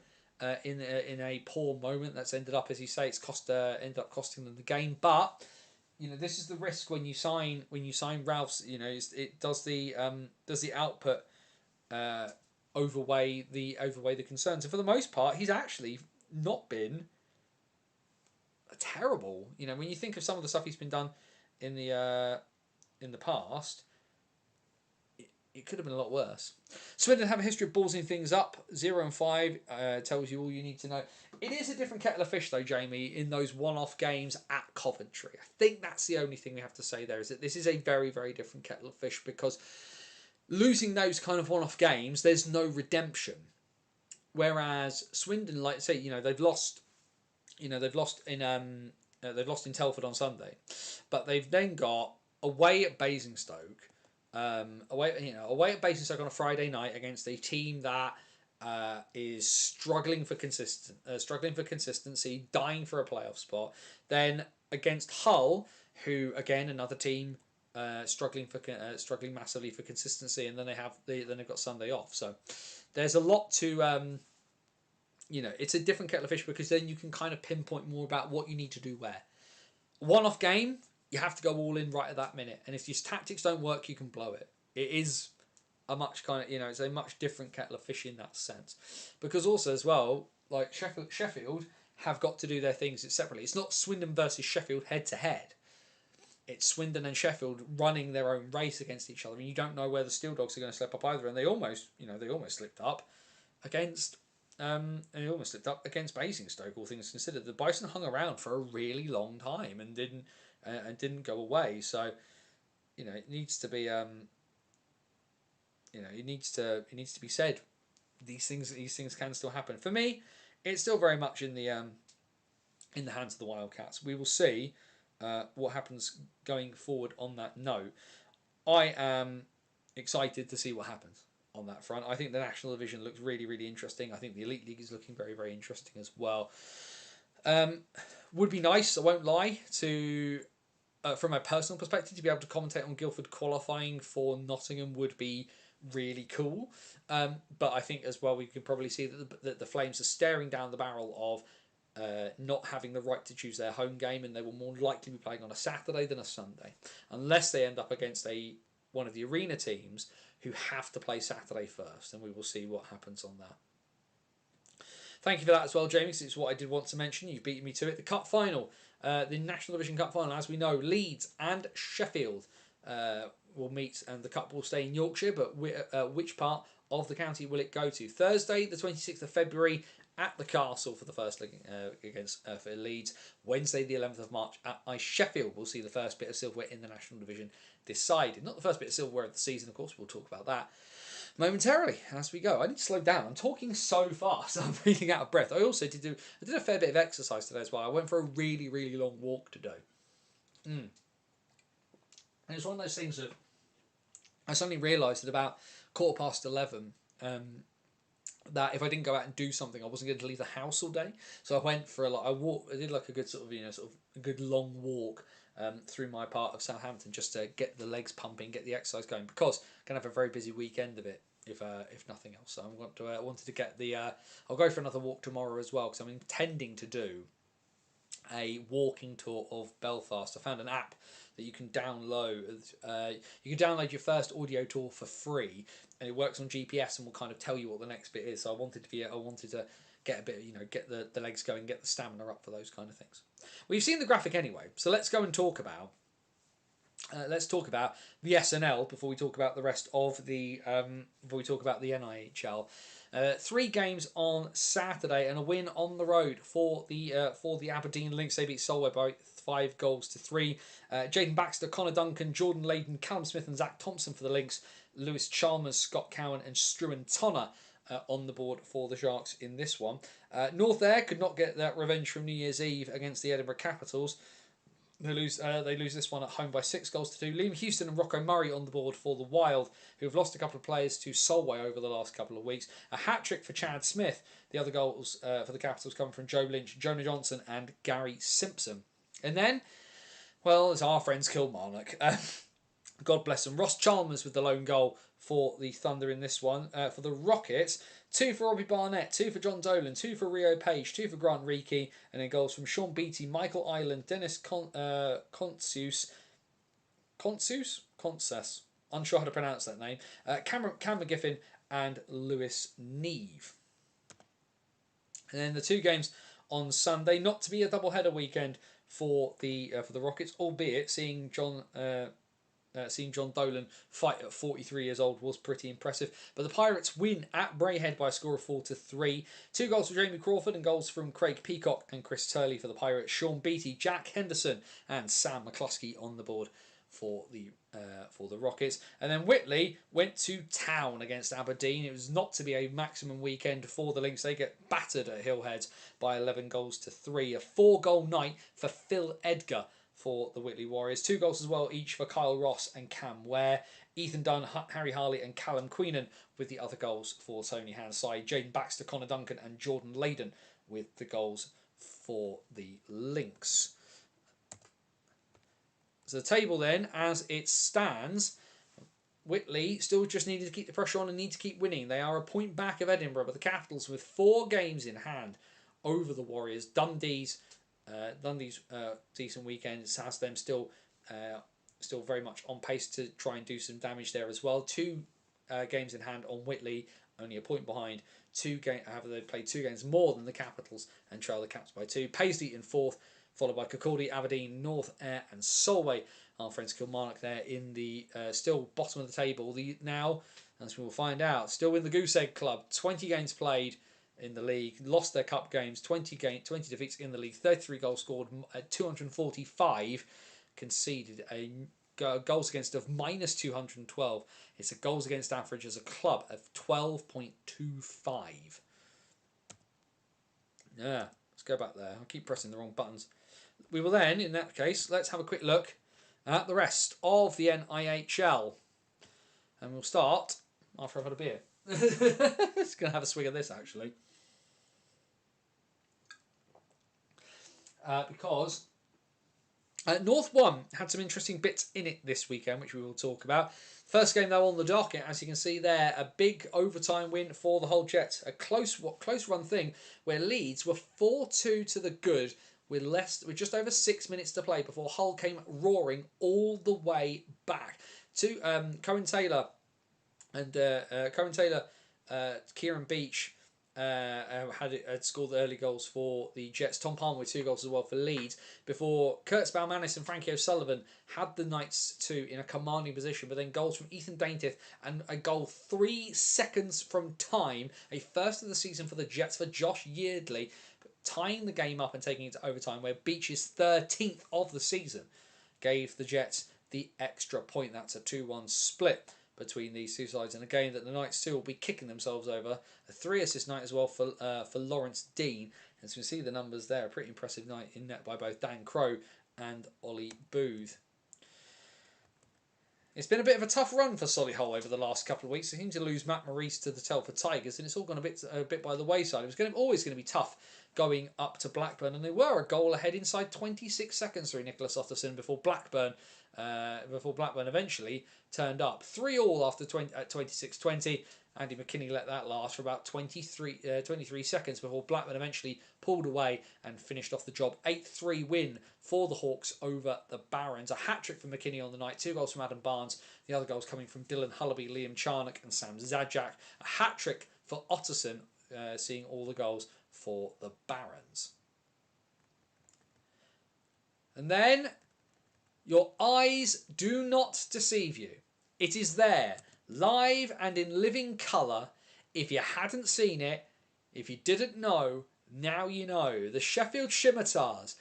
in a poor moment. That's ended up, as you say, ended up costing them the game. But this is the risk when you sign Ralph's. It does the output overweigh the concerns, and for the most part, he's actually not been terrible. When you think of some of the stuff he's been done in the past, it could have been a lot worse. Swindon have a history of ballsing things up. 0-5 tells you all you need to know. It is a different kettle of fish, though, Jamie, in those one-off games at Coventry. I think that's the only thing we have to say there, is that this is a very, very different kettle of fish, because losing those kind of one-off games, there's no redemption. Whereas Swindon, like say, they've lost in Telford on Sunday, but they've then got away at Basingstoke, away at Basingstoke on a Friday night against a team that is struggling for consistency, dying for a playoff spot. Then against Hull, who again another team struggling massively for consistency, and then they've got Sunday off. So there's a lot to it's a different kettle of fish, because then you can kind of pinpoint more about what you need to do where. One-off game, you have to go all in right at that minute, and if your tactics don't work, you can blow it. It is a much it's a much different kettle of fish in that sense, because also as well, like Sheffield have got to do their things separately. It's not Swindon versus Sheffield head to head. It's Swindon and Sheffield running their own race against each other, and you don't know where the Steel Dogs are going to slip up either. And they almost slipped up against Basingstoke. All things considered, the Bison hung around for a really long time and didn't go away. So, it needs to be it needs to be said. These things can still happen. For me, it's still very much in the hands of the Wildcats. We will see what happens going forward on that note. I am excited to see what happens on that front. I think the National Division looks really, really interesting. I think the Elite League is looking very, very interesting as well. Would be nice, I won't lie, to from a personal perspective, to be able to commentate on Guildford qualifying for Nottingham would be really cool. But I think as well we can probably see that the Flames are staring down the barrel of not having the right to choose their home game, and they will more likely be playing on a Saturday than a Sunday, unless they end up against one of the arena teams who have to play Saturday first, and we will see what happens on that. Thank you for that as well, Jamie, because it's what I did want to mention. You've beaten me to it. The Cup final, the National Division Cup final, as we know, Leeds and Sheffield will meet, and the Cup will stay in Yorkshire, but which part of the county will it go to? Thursday, the 26th of February, at the Castle for the first leg against for Leeds. Wednesday, the 11th of March, at Ice Sheffield, we'll see the first bit of silverware in the National Division decided. Not the first bit of silverware of the season, of course, we'll talk about that. momentarily as we go. I need to slow down. I'm talking so fast. I'm feeling out of breath. I also did a fair bit of exercise today as well. I went for a really, really long walk today. And it's one of those things that I suddenly realised at about 11:15 that if I didn't go out and do something, I wasn't going to leave the house all day. So I went for I did like a good sort of a good long walk through my part of Southampton just to get the legs pumping, get the exercise going, because I'm going to have a very busy weekend of it if nothing else. So I wanted to get the I'll go for another walk tomorrow as well because I'm intending to do a walking tour of Belfast. I found an app that you can download. You can download your first audio tour for free, and it works on GPS and will kind of tell you what the next bit is. So I wanted to get a bit, get the legs going, get the stamina up for those kind of things. Well, you've seen the graphic anyway, so let's go and talk about. Let's talk about the SNL before we talk about the rest of the before we talk about the NIHL. 3 games on Saturday and a win on the road for the Aberdeen Lynx. They beat Solway by 5-3. Jaden Baxter, Connor Duncan, Jordan Layden, Callum Smith and Zach Thompson for the Lynx. Lewis Chalmers, Scott Cowan and Struan Tonner on the board for the Sharks in this one. North Ayr could not get that revenge from New Year's Eve against the Edinburgh Capitals. They lose this one at home by 6-2. Liam Houston and Rocco Murray on the board for the Wild, who have lost a couple of players to Solway over the last couple of weeks. A hat-trick for Chad Smith. The other goals for the Capitals come from Joe Lynch, Jonah Johnson and Gary Simpson. And then, well, it's our friends Kilmarnock. God bless them. Ross Chalmers with the lone goal for the Thunder in this one. For the Rockets, 2 for Robbie Barnett, 2 for John Dolan, 2 for Rio Page, 2 for Grant Reekie, and then goals from Sean Beattie, Michael Island, Dennis Consus, unsure how to pronounce that name, Cam McGiffin, and Lewis Neve. And then the 2 games on Sunday, not to be a double-header weekend for the Rockets, albeit seeing John Dolan fight at 43 years old was pretty impressive. But the Pirates win at Braehead by a score of 4-3. 2 goals for Jamie Crawford and goals from Craig Peacock and Chris Turley for the Pirates. Sean Beattie, Jack Henderson and Sam McCluskey on the board for the Rockets. And then Whitley went to town against Aberdeen. It was not to be a maximum weekend for the Lynx. They get battered at Hillheads by 11-3. A 4-goal night for Phil Edgar for the Whitley Warriors. 2 goals as well, each for Kyle Ross and Cam Ware. Ethan Dunn, Harry Harley and Callum Queenan with the other goals for Tony Hand's side. Jaden Baxter, Connor Duncan and Jordan Layden with the goals for the Lynx. So the table then, as it stands, Whitley still just needed to keep the pressure on and need to keep winning. They are a point back of Edinburgh, but the Capitals with 4 games in hand over the Warriors. Dundee's decent weekend has them still very much on pace to try and do some damage there as well. 2 games in hand on Whitley, only a point behind. They played 2 games more than the Capitals and trail the Caps by 2. Paisley in 4th, followed by Kirkcaldy, Aberdeen, North Ayr and Solway. Our friends Kilmarnock there in the still bottom of the table. Now, as we will find out, still in the Goose Egg Club. 20 games played in the league, lost their cup games, 20 defeats in the league, 33 goals scored, 245 conceded, a goals against of minus 212. It's a goals against average as a club of 12.25. Yeah, let's go back there. I'll keep pressing the wrong buttons. We will then, in that case, let's have a quick look at the rest of the NIHL. And we'll start after I've had a beer. Just going to have a swig of this, actually. Because North 1 had some interesting bits in it this weekend, which we will talk about. First game, though, on the docket, as you can see there, a big overtime win for the Hull Jets. A close run thing where Leeds were 4-2 to the good with just over 6 minutes to play before Hull came roaring all the way back. Cohen Taylor and Kieran Beach had scored the early goals for the Jets. Tom Palmer with 2 goals as well for Leeds, before Kurtz Baumanis and Frankie O'Sullivan had the Knights in a commanding position, but then goals from Ethan Daintiff and a goal 3 seconds from time, a first of the season for the Jets for Josh Yeardley, tying the game up and taking it to overtime, where Beach's 13th of the season gave the Jets the extra point. That's a 2-1 split between these two sides, and a game that the Knights still will be kicking themselves over. A 3-assist night as well for Lawrence Dean. As you can see, the numbers there, a pretty impressive night in net by both Dan Crowe and Ollie Booth. It's been a bit of a tough run for Solihull over the last couple of weeks. They seem to lose Matt Maurice to the Telford Tigers, and it's all gone a bit by the wayside. It was always going to be tough going up to Blackburn, and they were a goal ahead inside 26 seconds through Nicholas Otterson before Blackburn eventually turned up. 3-3 after 26-20. Andy McKinney let that last for about 23 seconds before Blackburn eventually pulled away and finished off the job. 8-3 win for the Hawks over the Barons. A hat-trick for McKinney on the night. 2 goals from Adam Barnes. The other goals coming from Dylan Hullaby, Liam Charnock and Sam Zajac. A hat-trick for Otterson, seeing all the goals for the Barons. And then, your eyes do not deceive you. It is there, live and in living colour. If you hadn't seen it, if you didn't know, now you know. The Sheffield Scimitars,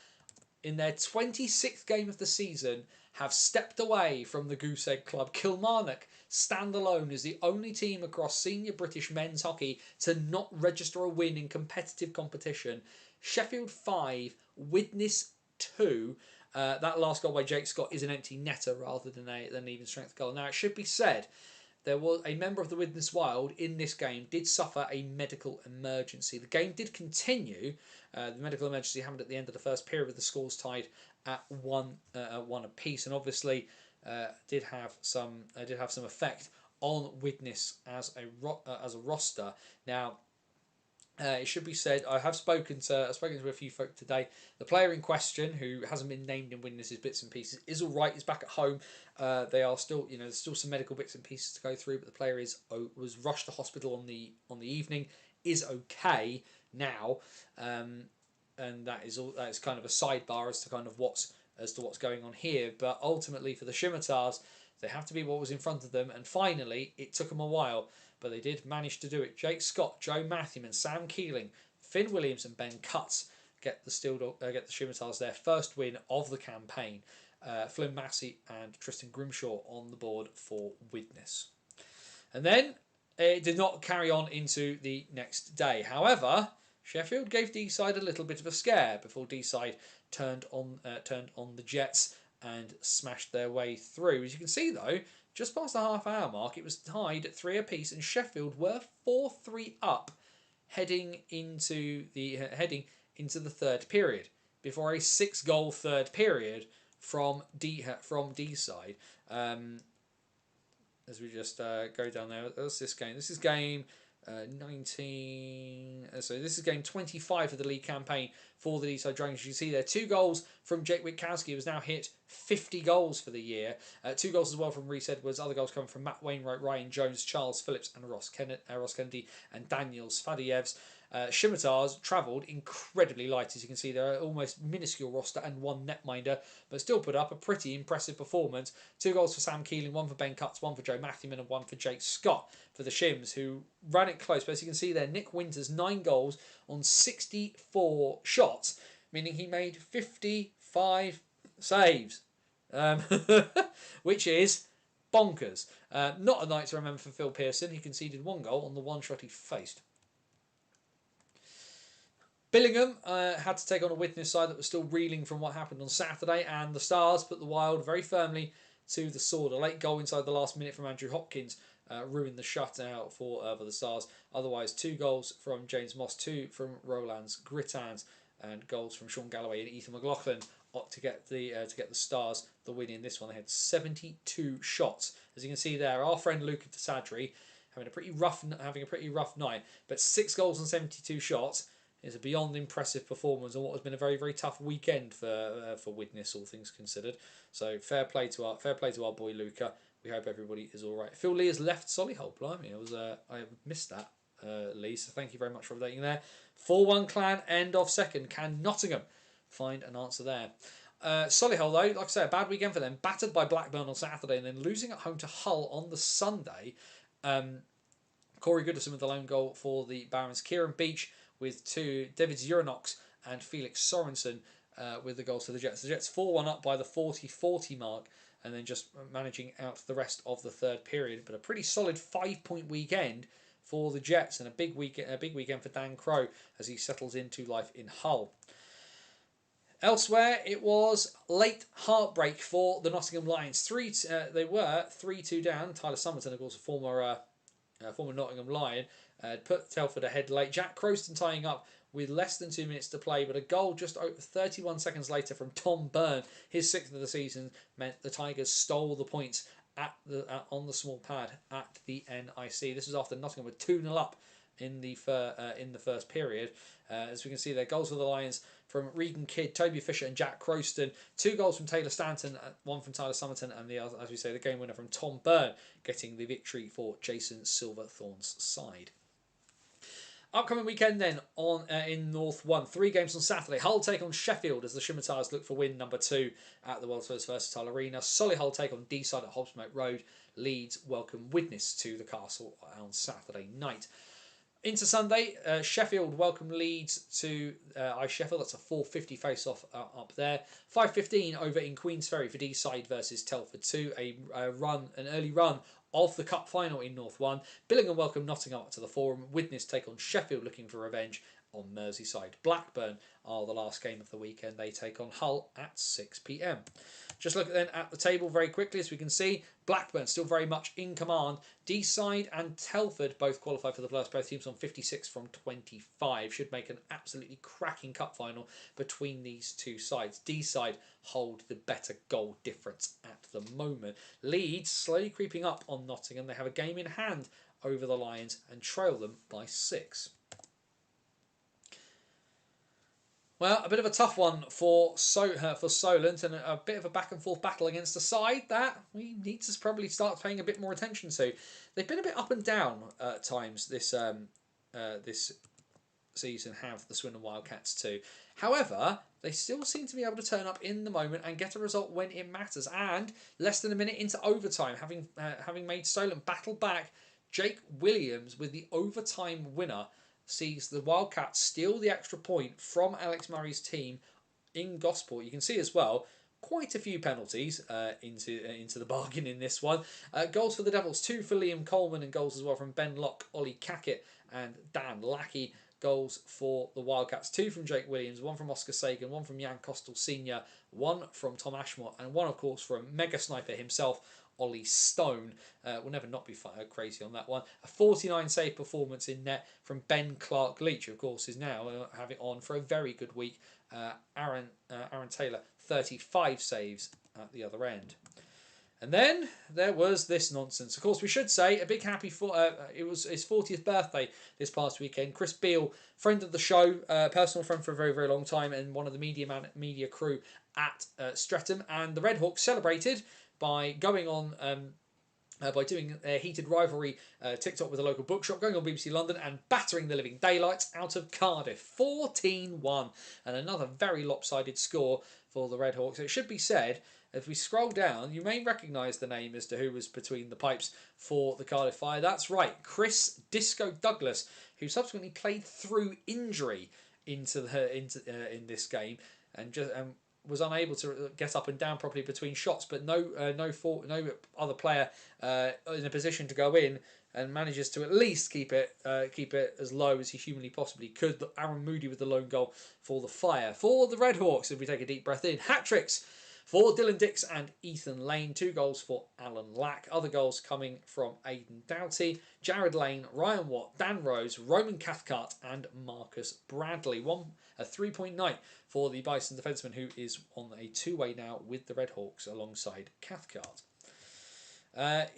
in their 26th game of the season, have stepped away from the Goose Egg Club. Kilmarnock stand alone as the only team across senior British men's hockey to not register a win in competitive competition. Sheffield 5, Widnes 2. That last goal by Jake Scott is an empty netter rather than an even strength goal. Now, it should be said, there was a member of the Widnes Wild in this game did suffer a medical emergency. The game did continue. The medical emergency happened at the end of the first period with the scores tied at one apiece, and obviously did have some effect on Widnes as a roster. Now, it should be said, I have spoken to a few folk today. The player in question, who hasn't been named in Widnes' bits and pieces, is all right. He's back at home. They are still, there's still some medical bits and pieces to go through, but the player was rushed to hospital on the evening, is okay now, and that is kind of a sidebar as to kind of what's going on here. But ultimately, for the Scimitars, they have to beat what was in front of them, and finally, it took them a while, but they did manage to do it. Jake Scott, Joe Matthewman, Sam Keeling, Finn Williams and Ben Cutts get the Scimitars their first win of the campaign. Flynn Massey and Tristan Grimshaw on the board for Widnes. And then it did not carry on into the next day. However, Sheffield gave Deeside a little bit of a scare before Deeside turned on the Jets and smashed their way through. As you can see, though, just past the half-hour mark, it was tied at 3 apiece, and Sheffield were 4-3 up, heading into the third period before a 6-goal third period from Deeside. As we just go down there, what's this game? This is game 19. So this is game 25 of the league campaign for the Deeside Dragons. You see there 2 goals from Jake Witkowski, who has now hit 50 goals for the year. 2 goals as well from Reece Edwards. Other goals coming from Matt Wainwright, Ryan Jones, Charles Phillips, and Ross Kennedy and Daniel Svadiyevs. Scimitars travelled incredibly light. As you can see, they're almost minuscule roster and 1 netminder, but still put up a pretty impressive performance. 2 goals for Sam Keeling, 1 for Ben Cutts, 1 for Joe Matthewman, and 1 for Jake Scott for the Shims, who ran it close. But as you can see there, Nick Winters, 9 goals on 64 shots, meaning he made 55 saves, which is bonkers. Not a night to remember for Phil Pearson. He conceded 1 goal on the 1 shot he faced. Billingham had to take on a Widnes side that was still reeling from what happened on Saturday, and the Stars put the Wild very firmly to the sword. A late goal inside the last minute from Andrew Hopkins ruined the shutout for the Stars. Otherwise, 2 goals from James Moss, 2 from Roland's Grittans, and goals from Sean Galloway and Ethan McLaughlin to get the Stars the win in this one. They had 72 shots. As you can see there, our friend Luca Tasadri having a pretty rough night, but 6 goals and 72 shots is a beyond impressive performance on what has been a very, very tough weekend for Widnes, all things considered. So fair play to our boy Luca. We hope everybody is all right. Phil Lee has left Solihull. Blimey, I missed that, Lee. So thank you very much for updating there. 4-1 Clan, end of second. Can Nottingham find an answer there? Solihull, though, like I say, a bad weekend for them. Battered by Blackburn on Saturday and then losing at home to Hull on the Sunday. Corey Goodison with the lone goal for the Barons. Kieran Beach with 2, David Uranox and Felix Sorensen with the goals for the Jets. The Jets 4-1 up by the 40-40 mark and then just managing out the rest of the third period. But a pretty solid 5-point weekend for the Jets, and a big weekend for Dan Crowe as he settles into life in Hull. Elsewhere, it was late heartbreak for the Nottingham Lions. They were 3-2 down. Tyler Somerton, of course, a former Nottingham Lion, put Telford ahead late. Jack Croston tying up with less than 2 minutes to play, but a goal just over 31 seconds later from Tom Byrne, his 6th of the season, meant the Tigers stole the points on the small pad at the NIC. This was after Nottingham were 2-0 up in the first period. As we can see there, goals for the Lions from Regan Kidd, Toby Fisher and Jack Croston. 2 goals from Taylor Stanton, 1 from Tyler Somerton, and the other, as we say, the game winner from Tom Byrne, getting the victory for Jason Silverthorne's side. Upcoming weekend then in North 1. 3 games on Saturday. Hull take on Sheffield as the Scimitars look for win number 2 at the World's First Versatile Arena. Solihull take on Deeside at Hobbsmoat Road. Leeds welcome Widnes to the Castle on Saturday night. Into Sunday, Sheffield welcome Leeds to Sheffield. That's a 4:50 face-off up there. 5:15 over in Queens Ferry for Deeside versus Telford 2. An early run of the Cup final in North 1. Billingham welcome Nottingham up to the Forum. Widnes take on Sheffield looking for revenge on Merseyside. Blackburn are the last game of the weekend. They take on Hull at 6 p.m. Just look then at the table very quickly. As we can see, Blackburn still very much in command. Deeside and Telford both qualify for the playoffs. Both teams on 56 from 25. Should make an absolutely cracking cup final between these two sides. Deeside hold the better goal difference at the moment. Leeds slowly creeping up on Nottingham. They have a game in hand over the Lions and trail them by 6. Well, a bit of a tough one for Solent, and a bit of a back and forth battle against a side that we need to probably start paying a bit more attention to. They've been a bit up and down at times this season, have the Swindon Wildcats too. However, they still seem to be able to turn up in the moment and get a result when it matters. And less than a minute into overtime, having made Solent battle back, Jake Williams with the overtime winner sees the Wildcats steal the extra point from Alex Murray's team in Gosport. You can see as well quite a few penalties into the bargain in this one. Goals for the Devils, 2 for Liam Coleman, and goals as well from Ben Locke, Ollie Cackett and Dan Lackey. Goals for the Wildcats, 2 from Jake Williams, 1 from Oscar Sagan, 1 from Jan Kostel Sr., 1 from Tom Ashmore, and 1 of course from Mega Sniper himself, Ollie Stone. Will never not be crazy on that one. A 49 save performance in net from Ben Clark Leach, who of course is now having on for a very good week. Aaron Taylor, 35 saves at the other end. And then there was this nonsense. Of course, we should say a big happy it was his 40th birthday this past weekend. Chris Beale, friend of the show, personal friend for a very, very long time, and one of the media crew at Streatham. And the Redhawks celebrated by going on by doing a heated rivalry TikTok with a local bookshop, going on BBC London and battering the living daylights out of Cardiff. 14-1, and another very lopsided score for the Redhawks. It should be said, if we scroll down, you may recognise the name as to who was between the pipes for the Cardiff Fire. That's right, Chris Disco Douglas, who subsequently played through injury in this game and was unable to get up and down properly between shots, but no other player in a position to go in, and manages to at least keep it as low as he humanly possibly could. Aaron Moody with the lone goal for the Fire. For the Redhawks, if we take a deep breath in, hat-tricks for Dylan Dix and Ethan Lane. 2 goals for Alan Lack. Other goals coming from Aidan Doughty, Jared Lane, Ryan Watt, Dan Rose, Roman Cathcart and Marcus Bradley. A 3-point night for the Bison defenceman, who is on a 2-way now with the Redhawks alongside Cathcart. And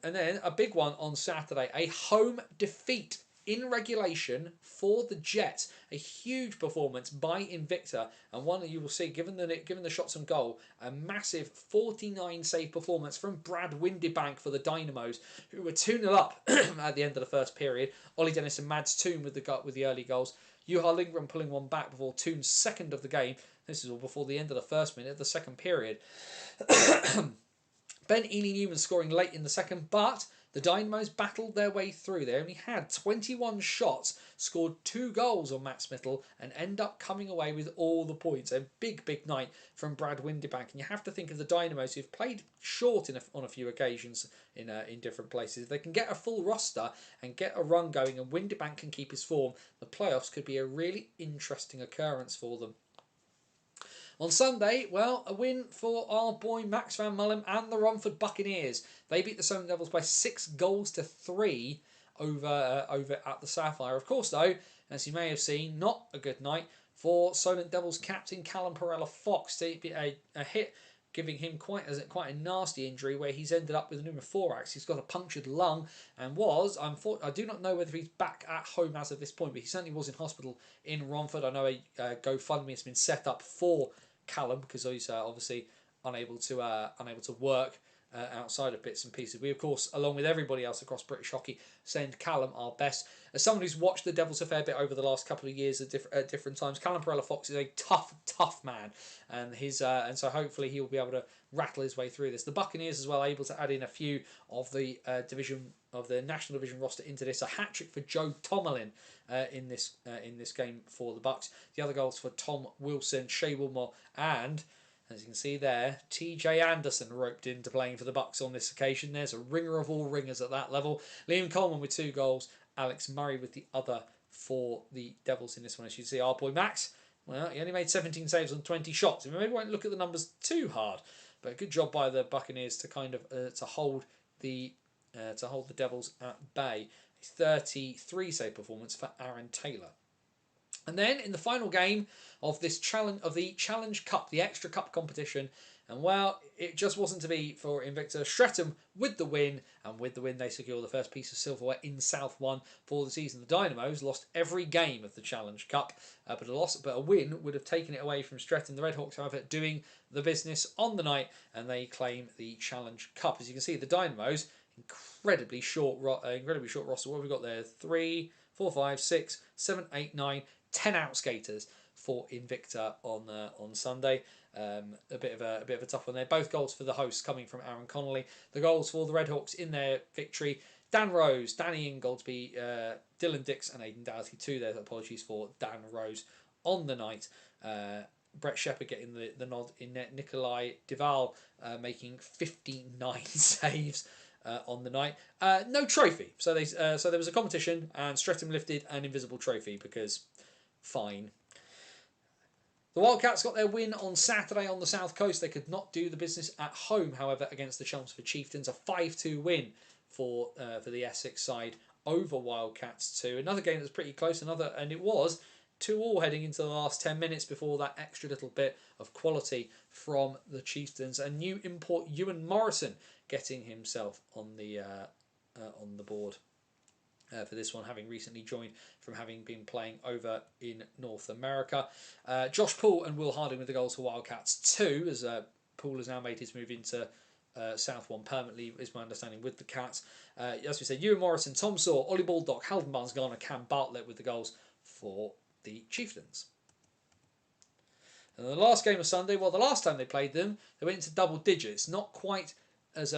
then a big one on Saturday, a home defeat in regulation for the Jets. A huge performance by Invicta, and one that you will see, given the shots on goal, a massive 49 save performance from Brad Windebank for the Dynamos, who were 2-0 up at the end of the first period. Ollie Dennis and Mads Toon with the early goals. Juha Lindgren pulling one back before Toon's second of the game. This is all before the end of the first minute of the second period. Ben Ely Newman scoring late in the second, but The Dynamos battled their way through. They only had 21 shots, scored 2 goals on Matt Smithell, and end up coming away with all the points. A big, big night from Brad Windibank. And you have to think of the Dynamos, who've played short on a few occasions in different places. If they can get a full roster and get a run going, and Windibank can keep his form, the playoffs could be a really interesting occurrence for them. On Sunday, well, a win for our boy Max van Mullen and the Romford Buccaneers. They beat the Solent Devils by 6-3 over at the Sapphire. Of course, though, as you may have seen, not a good night for Solent Devils captain Callum Perella-Fox. A hit giving him quite a nasty injury where he's ended up with a pneumothorax. He's got a punctured lung and I do not know whether he's back at home as of this point, but he certainly was in hospital in Romford. I know a GoFundMe has been set up for Callum because he's obviously unable to work outside of bits and pieces. We, of course, along with everybody else across British hockey, send Callum our best. As someone who's watched the Devils a fair bit over the last couple of years at different times, Callum Perella-Fox is a tough man, and and so hopefully he will be able to rattle his way through this. The Buccaneers as well able to add in a few of the National Division roster into this. A hat trick for Joe Tomalin in this game for the Bucks. The other goals for Tom Wilson, Shea Wilmore, and as you can see there, TJ Anderson roped into playing for the Bucks on this occasion. There's a ringer of all ringers at that level. Liam Coleman with 2 goals. Alex Murray with the other for the Devils in this one. As you see, our boy Max, well, he only made 17 saves on 20 shots. We maybe won't look at the numbers too hard, but a good job by the Buccaneers to kind of to hold the Devils at bay. A 33 save performance for Aaron Taylor. And then in the final game of the Challenge Cup, the Extra Cup competition, and well, it just wasn't to be for Invicta. Streatham with the win, and with the win they secure the first piece of silverware in South 1 for the season. The Dynamos lost every game of the Challenge Cup, but a win would have taken it away from Streatham. The Redhawks, however, doing the business on the night, and they claim the Challenge Cup. As you can see, the Dynamos, incredibly short roster. What have we got there? 3, 4, 5, 6, 7, 8, 9... 10 outskaters for Invicta on Sunday. A bit of a tough one there. Both goals for the hosts coming from Aaron Connolly. The goals for the Redhawks in their victory: Dan Rose, Danny Ingoldsby, Dylan Dix, and Aidan Doughty. 2 there. Apologies for Dan Rose on the night. Brett Shepherd getting the nod in net. Nikolai Duval making 59 saves on the night. No trophy. So there was a competition, and Streatham lifted an invisible trophy because. Fine. The Wildcats got their win on Saturday on the South Coast. They could not do the business at home, however, against the Chelmsford Chieftains. A 5-2 win for the Essex side over Wildcats 2. Another game that was pretty close. And it was 2-2 heading into the last 10 minutes before that extra little bit of quality from the Chieftains. And new import Ewan Morrison getting himself on the board. For this one, having recently joined from having been playing over in North America. Josh Poole and Will Harding with the goals for Wildcats 2, as Poole has now made his move into South 1 permanently, is my understanding, with the Cats. As we said, Ewan Morrison, Tom Saw, Ollie Baldock, Halden Barnes, Garner, Cam Bartlett with the goals for the Chieftains. And the last game of Sunday, well, the last time they played them, they went into double digits. Not quite as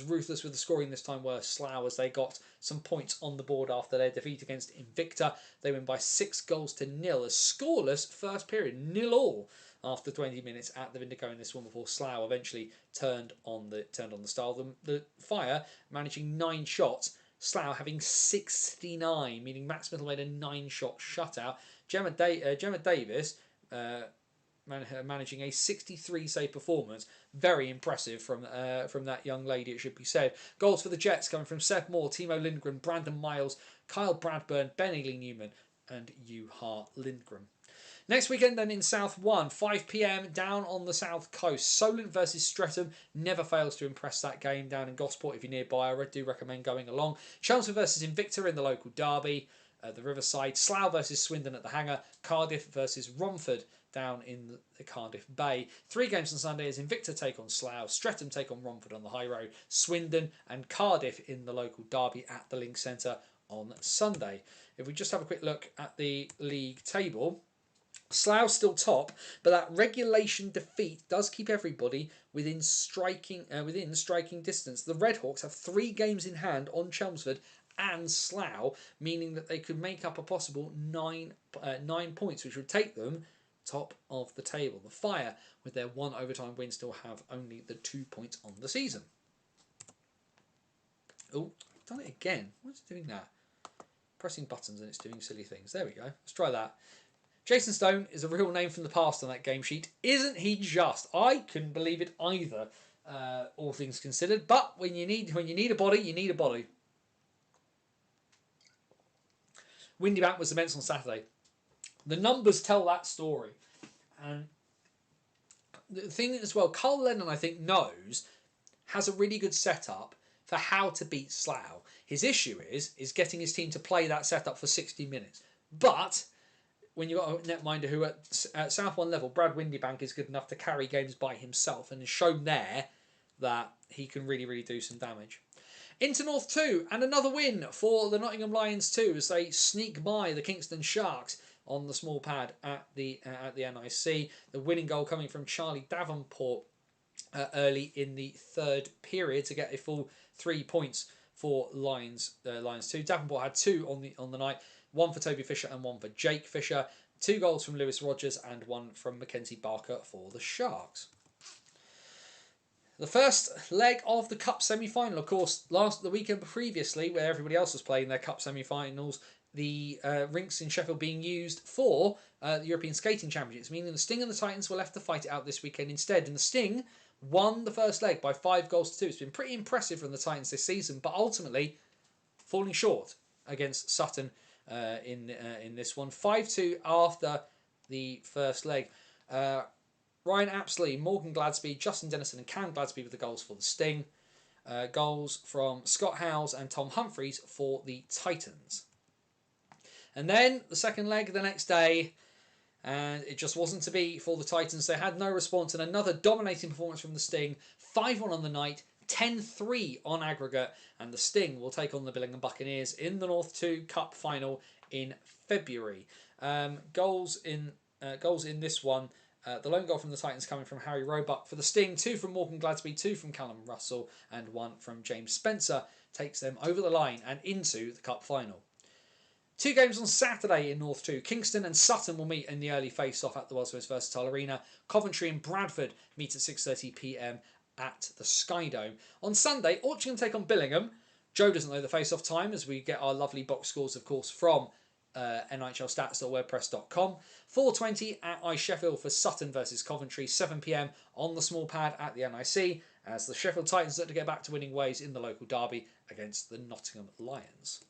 ruthless with the scoring this time were Slough, as they got some points on the board after their defeat against Invicta. They win by 6-0. A scoreless first period, 0-0 after 20 minutes at the Vindico in this one before Slough eventually turned on the style. The Fire managing 9 shots, Slough having 69, meaning Matt Smithell made a 9-shot shutout. Gemma Davis managing a 63 save performance. Very impressive from that young lady, it should be said. Goals for the Jets coming from Seth Moore, Timo Lindgren, Brandon Miles, Kyle Bradburn, Ben Ely Newman, and Juha Lindgren. Next weekend then in South 1, 5 p.m. down on the South Coast. Solent versus Streatham never fails to impress that game down in Gosport. If you're nearby, I do recommend going along. Chelmsford versus Invicta in the local derby at the Riverside. Slough versus Swindon at the Hangar. Cardiff versus Romford down in the Cardiff Bay. 3 games on Sunday as Invicta take on Slough, Streatham take on Romford on the High Road, Swindon and Cardiff in the local derby at the Link Centre on Sunday. If we just have a quick look at the league table, Slough's still top, but that regulation defeat does keep everybody within striking distance. The Redhawks have 3 games in hand on Chelmsford and Slough, meaning that they could make up a possible 9 points, which would take them top of the table. The Fire, with their 1 overtime win, still have only the 2 points on the season. Oh, I've done it again. What's it doing that? Pressing buttons and it's doing silly things. There we go. Let's try that. Jason Stone is a real name from the past on that game sheet. Isn't he just? I couldn't believe it either, all things considered. But when you need a body, you need a body. Windybank was immense on Saturday. The numbers tell that story. And the thing as well, Carl Lennon, I think, has a really good setup for how to beat Slough. His issue is getting his team to play that setup for 60 minutes. But when you've got a netminder who at South 1 level, Brad Windybank, is good enough to carry games by himself and has shown there that he can really, really do some damage. Into North 2, and another win for the Nottingham Lions 2 as they sneak by the Kingston Sharks on the small pad at the NIC. The winning goal coming from Charlie Davenport early in the 3rd period to get a full 3 points for Lions 2. Davenport had 2 on the night. 1 for Toby Fisher and 1 for Jake Fisher. 2 goals from Lewis Rogers and 1 from Mackenzie Barker for the Sharks. The first leg of the Cup semi-final, of course, the weekend previously, where everybody else was playing their Cup semi-finals, the rinks in Sheffield being used for the European Skating Championships, meaning the Sting and the Titans were left to fight it out this weekend instead. And the Sting won the first leg by 5-2. It's been pretty impressive from the Titans this season, but ultimately falling short against Sutton in this one. 5-2 after the first leg. Ryan Apsley, Morgan Gladsby, Justin Dennison and Cam Gladsby with the goals for the Sting. Goals from Scott Howes and Tom Humphreys for the Titans. And then the second leg the next day, and it just wasn't to be for the Titans. They had no response, and another dominating performance from the Sting. 5-1 on the night, 10-3 on aggregate, and the Sting will take on the Billingham Buccaneers in the North 2 Cup final in February. Goals in this one. The lone goal from the Titans coming from Harry Roebuck. For the Sting, 2 from Morgan Gladsby, 2 from Callum Russell, and 1 from James Spencer takes them over the line and into the Cup final. 2 games on Saturday in North 2. Kingston and Sutton will meet in the early face-off at the World's Most Versatile Arena. Coventry and Bradford meet at 6:30 p.m. at the Sky Dome. On Sunday, Altrincham take on Billingham. Joe doesn't know the face-off time, as we get our lovely box scores, of course, from NHLstats.wordpress.com. 4:20 at I Sheffield for Sutton versus Coventry. 7 p.m. on the small pad at the NIC, as the Sheffield Titans look to get back to winning ways in the local derby against the Nottingham Lions.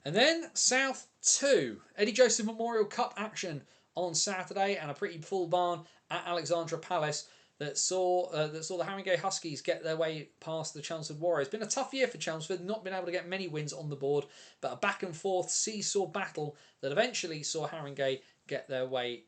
And then South 2. Eddie Joseph Memorial Cup action on Saturday, and a pretty full barn at Alexandra Palace that saw the Haringey Huskies get their way past the Chelmsford Warriors. Been a tough year for Chelmsford, not been able to get many wins on the board, but a back and forth seesaw battle that eventually saw Haringey get their way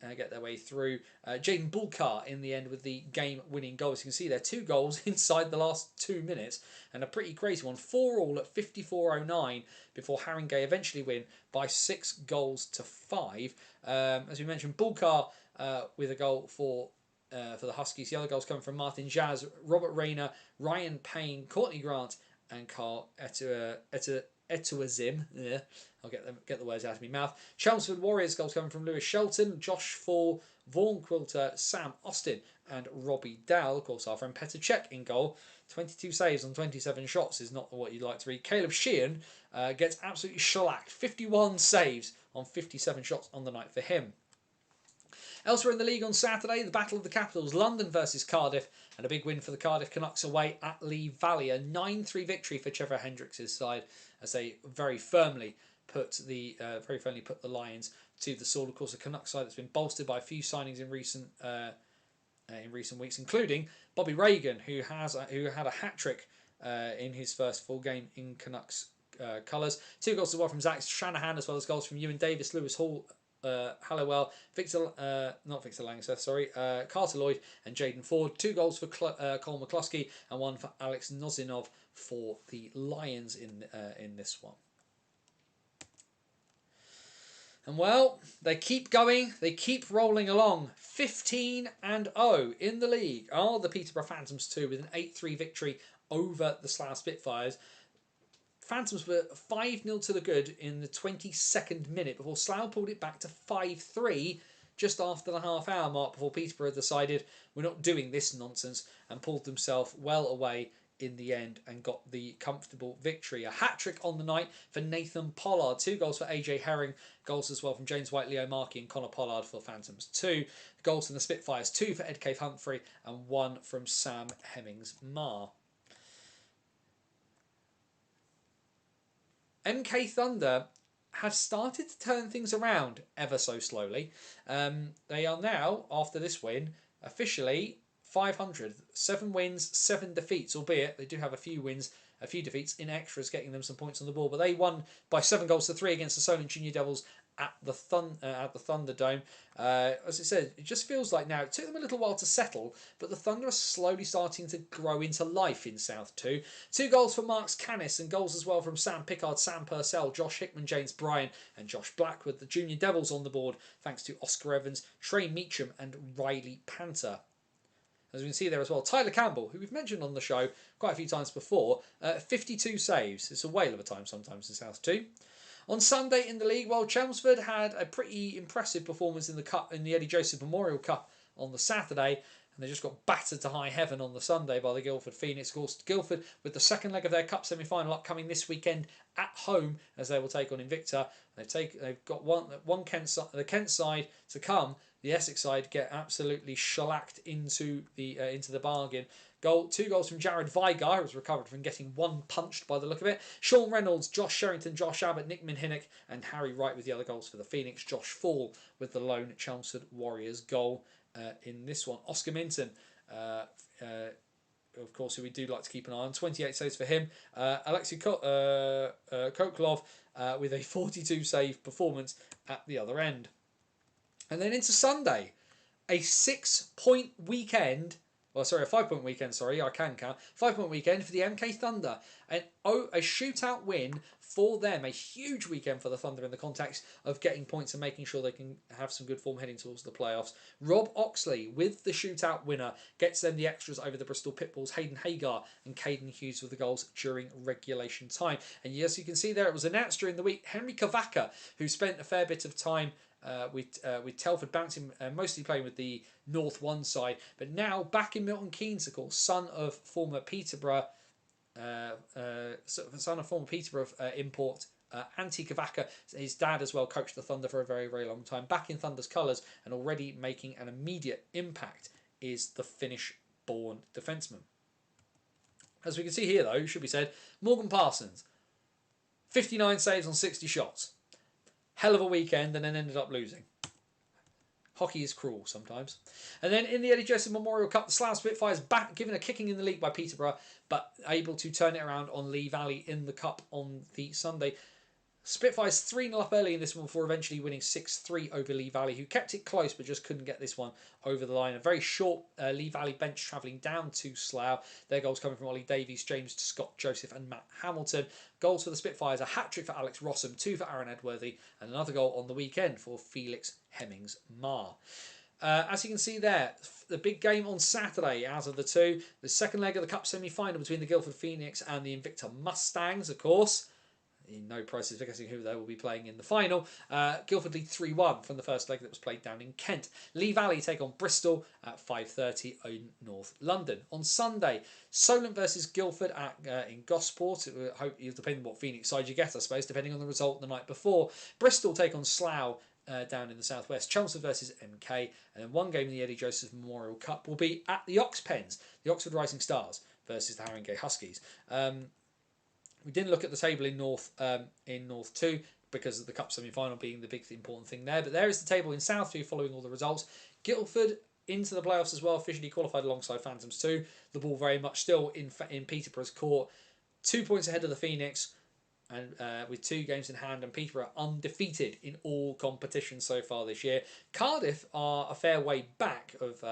through. Jaden Bulkar in the end with the game-winning goal. As you can see there, 2 goals inside the last 2 minutes, and a pretty crazy one. 4-4 at 54:09 before Haringey eventually win by 6-5. As we mentioned, Bulkar with a goal for the Huskies. The other goals come from Martin Jazz, Robert Rayner, Ryan Payne, Courtney Grant, and Carl Etuazim. Yeah, I'll get the words out of my mouth. Chelmsford Warriors goals coming from Lewis Shelton, Josh Fall, Vaughan Quilter, Sam Austin, and Robbie Dowell. Of course, our friend Petr Cech in goal. 22 saves on 27 shots is not what you'd like to read. Caleb Sheehan gets absolutely shellacked. 51 saves on 57 shots on the night for him. Elsewhere in the league on Saturday, the Battle of the Capitals, London versus Cardiff, and a big win for the Cardiff Canucks away at Lee Valley. A 9-3 victory for Trevor Hendricks' side, as they very firmly put the Lions to the sword. Of course, a Canucks side that's been bolstered by a few signings in recent weeks, including Bobby Reagan, who had a hat trick in his first full game in Canucks colours. 2 goals to 1 from Zach Shanahan, as well as goals from Ewan Davis, Lewis Hall, Halliwell, Carter Lloyd and Jaden Ford. 2 goals for Cole McCluskey and 1 for Alex Nozinov for the Lions in this one. And well, they keep going, they keep rolling along. 15-0 in the league are the Peterborough Phantoms 2 with an 8-3 victory over the Slough Spitfires. Phantoms were 5-0 to the good in the 22nd minute before Slough pulled it back to 5-3 just after the half-hour mark before Peterborough decided we're not doing this nonsense and pulled themselves well away in the end and got the comfortable victory. A hat-trick on the night for Nathan Pollard. 2 goals for AJ Herring. Goals as well from James White, Leo Markey and Connor Pollard for Phantoms 2. Goals from the Spitfires, 2 for Ed Cave Humphrey and 1 from Sam Hemmings-Marr. MK Thunder have started to turn things around ever so slowly. They are now, after this win, officially 500. 7 wins, 7 defeats, albeit they do have a few wins, a few defeats in extras, getting them some points on the board. But they won by 7 goals to 3 against the Solent Junior Devils at the Thunderdome. As I said, it just feels like now it took them a little while to settle, but the Thunder are slowly starting to grow into life in South 2. 2 goals for Marks Canis and goals as well from Sam Pickard, Sam Purcell, Josh Hickman, James Bryan and Josh Black, with the Junior Devils on the board thanks to Oscar Evans, Trey Meacham and Riley Panther. As we can see there as well, Tyler Campbell, who we've mentioned on the show quite a few times before, 52 saves. It's a whale of a time sometimes in South 2. On Sunday in the league, well, Chelmsford had a pretty impressive performance in the cup, in the Eddie Joseph Memorial Cup on the Saturday, and they just got battered to high heaven on the Sunday by the Guildford Phoenix. Of course, Guildford with the second leg of their cup semi-final upcoming this weekend at home as they will take on Invicta. They've got the Kent side to come. The Essex side get absolutely shellacked into the bargain. 2 goals from Jared Vigar, who was recovered from getting 1 punched by the look of it. Sean Reynolds, Josh Sherrington, Josh Abbott, Nick Minhinnick and Harry Wright with the other goals for the Phoenix. Josh Fall with the lone Chelmsford Warriors goal in this one. Oscar Minton, of course, who we do like to keep an eye on. 28 saves for him. Alexei Koklov with a 42 save performance at the other end. And then into Sunday, a 6-point weekend. Well, sorry, a 5-point weekend, sorry, I can count. 5-point weekend for the MK Thunder. And a shootout win for them. A huge weekend for the Thunder in the context of getting points and making sure they can have some good form heading towards the playoffs. Rob Oxley, with the shootout winner, gets them the extras over the Bristol Pitbulls. Hayden Hagar and Caden Hughes with the goals during regulation time. And yes, you can see there, it was announced during the week, Henry Kavaka, who spent a fair bit of time with Telford bouncing, mostly playing with the North 1 side, but now back in Milton Keynes, of course, son of former Peterborough import Antti Kavaka. His dad as well coached the Thunder for a very, very long time. Back in Thunder's colours and already making an immediate impact is the Finnish-born defenceman. As we can see here, though, it should be said, Morgan Parsons, 59 saves on 60 shots. Hell of a weekend, and then ended up losing. Hockey is cruel sometimes. And then in the Eddie Joseph Memorial Cup, the Slough Spitfires back, given a kicking in the league by Peterborough, but able to turn it around on Lee Valley in the cup on the Sunday. Spitfires 3-0 up early in this one before eventually winning 6-3 over Lee Valley, who kept it close but just couldn't get this one over the line. A very short Lee Valley bench travelling down to Slough. Their goals coming from Ollie Davies, James Scott Joseph and Matt Hamilton. Goals for the Spitfires, a hat-trick for Alex Rossum, 2 for Aaron Edworthy and another goal on the weekend for Felix Hemmings-Marr. As you can see there, the big game on Saturday out of the two, the second leg of the cup semi-final between the Guildford Phoenix and the Invicta Mustangs, of course. No prices for guessing who they will be playing in the final. Guildford lead 3-1 from the first leg that was played down in Kent. Lee Valley take on Bristol at 5:30 in North London. On Sunday, Solent versus Guildford in Gosport. It will depend on what Phoenix side you get, I suppose, depending on the result the night before. Bristol take on Slough down in the southwest. Chelmsford versus MK. And then one game in the Eddie Joseph Memorial Cup will be at the Ox Pens. The Oxford Rising Stars versus the Haringey Huskies. We didn't look at the table in North 2 because of the cup semi-final being the big important thing there. But there is the table in South 2 following all the results. Guildford into the playoffs as well, officially qualified alongside Phantoms 2. The ball very much still in Peterborough's court. 2 points ahead of the Phoenix and with 2 games in hand, and Peterborough undefeated in all competitions so far this year. Cardiff are a fair way back of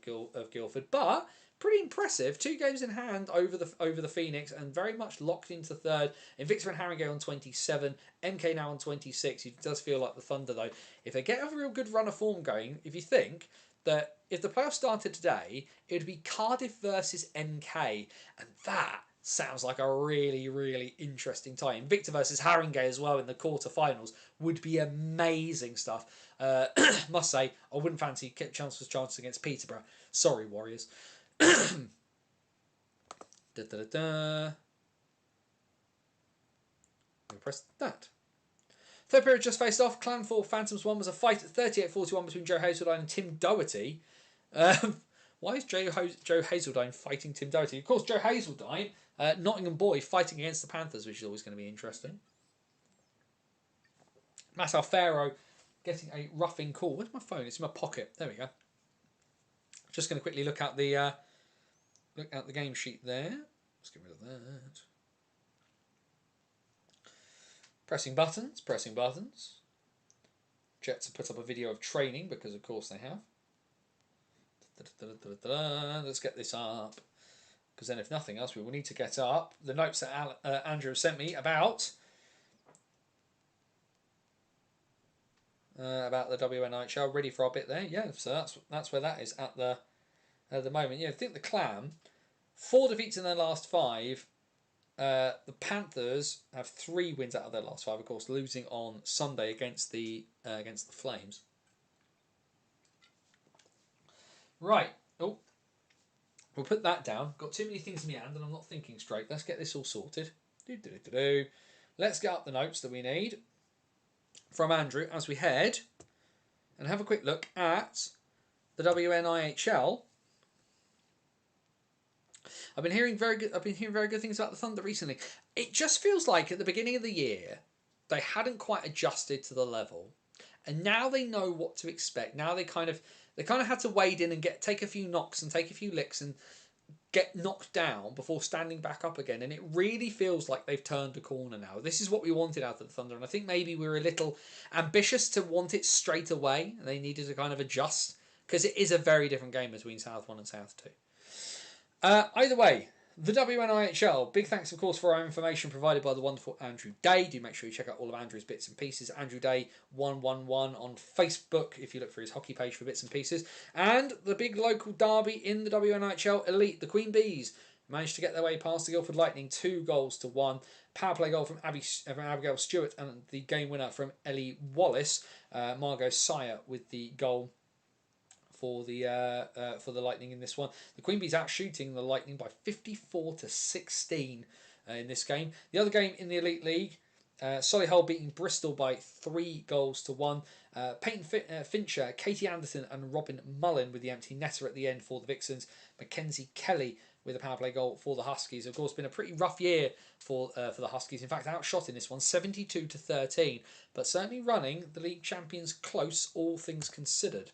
Guildford, but pretty impressive. 2 games in hand over the Phoenix, and very much locked into third. Invicta and Haringey on 27, MK now on 26. It does feel like the Thunder, though, if they get a real good run of form going, if you think that if the playoffs started today, it would be Cardiff versus MK, and that sounds like a really, really interesting tie. Invicta versus Haringey as well in the quarterfinals would be amazing stuff. Must say, I wouldn't fancy Chancellor's chances against Peterborough. Sorry, Warriors. Press that. Third period just faced off. Clan 4 Phantoms 1 was a fight at 38-41 between Joe Hazeldine and Tim Doherty. Why is Joe Hazeldine fighting Tim Doherty? Of course, Joe Hazeldine, Nottingham boy, fighting against the Panthers, which is always going to be interesting. Matt Alfaro getting a roughing call. Where's my phone? It's in my pocket. There we go. Just going to quickly look at the game sheet there. Let's get rid of that. Pressing buttons. Jets have put up a video of training because, of course, they have. Let's get this up, because then, if nothing else, we will need to get up the notes that Andrew sent me about the WNIHL. Ready for our bit there, yeah. So that's where that is at the moment. Yeah, I think the Clam, 4 defeats in their last 5. The Panthers have 3 wins out of their last 5, of course, losing on Sunday against the Flames. Right. Oh, we'll put that down. Got too many things in my hand and I'm not thinking straight. Let's get this all sorted. Let's get up the notes that we need from Andrew as we head and have a quick look at the WNIHL. I've been hearing very good things about the Thunder recently. It just feels like at the beginning of the year they hadn't quite adjusted to the level, and now they know what to expect. Now they kind of had to wade in and take a few knocks and take a few licks and get knocked down before standing back up again. And it really feels like they've turned a corner now. This is what we wanted out of the Thunder, and I think maybe we were a little ambitious to want it straight away. They needed to kind of adjust, because it is a very different game between South 1 and South 2. Either way, the WNIHL, big thanks, of course, for our information provided by the wonderful Andrew Day. Do make sure you check out all of Andrew's bits and pieces. Andrew Day 111 on Facebook, if you look for his hockey page for bits and pieces. And the big local derby in the WNIHL Elite, the Queen Bees managed to get their way past the Guildford Lightning 2-1. Power play goal from Abigail Stewart, and the game winner from Ellie Wallace. Margot Sire with the goal for the Lightning in this one. The Queen Bees out shooting the Lightning by 54-16 in this game. The other game in the Elite League, Solihull beating Bristol by 3-1. Peyton Fincher, Katie Anderson and Robin Mullen with the empty netter at the end for the Vixens. Mackenzie Kelly with a power play goal for the Huskies. Of course, been a pretty rough year for the Huskies. In fact, outshot in this one, 72-13. But certainly running the league champions close, all things considered.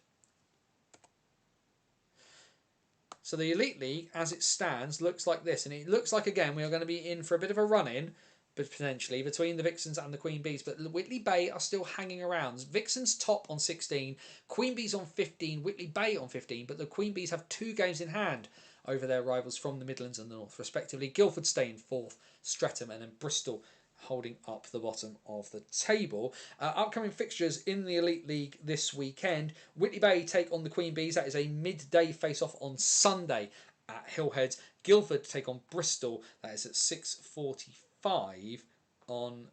So the Elite League, as it stands, looks like this. And it looks like, again, we are going to be in for a bit of a run-in, but potentially, between the Vixens and the Queen Bees. But Whitley Bay are still hanging around. Vixens top on 16, Queen Bees on 15, Whitley Bay on 15. But the Queen Bees have 2 games in hand over their rivals from the Midlands and the North, respectively. Guildford staying 4th, Streatham, and then Bristol holding up the bottom of the table. Upcoming fixtures in the Elite League this weekend. Whitley Bay take on the Queen Bees. That is a midday face-off on Sunday at Hillheads. Guildford take on Bristol. That is at 6:45 on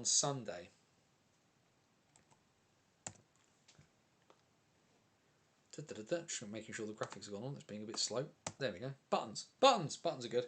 Sunday. Just making sure the graphics are going on. It's being a bit slow. There we go. Buttons are good.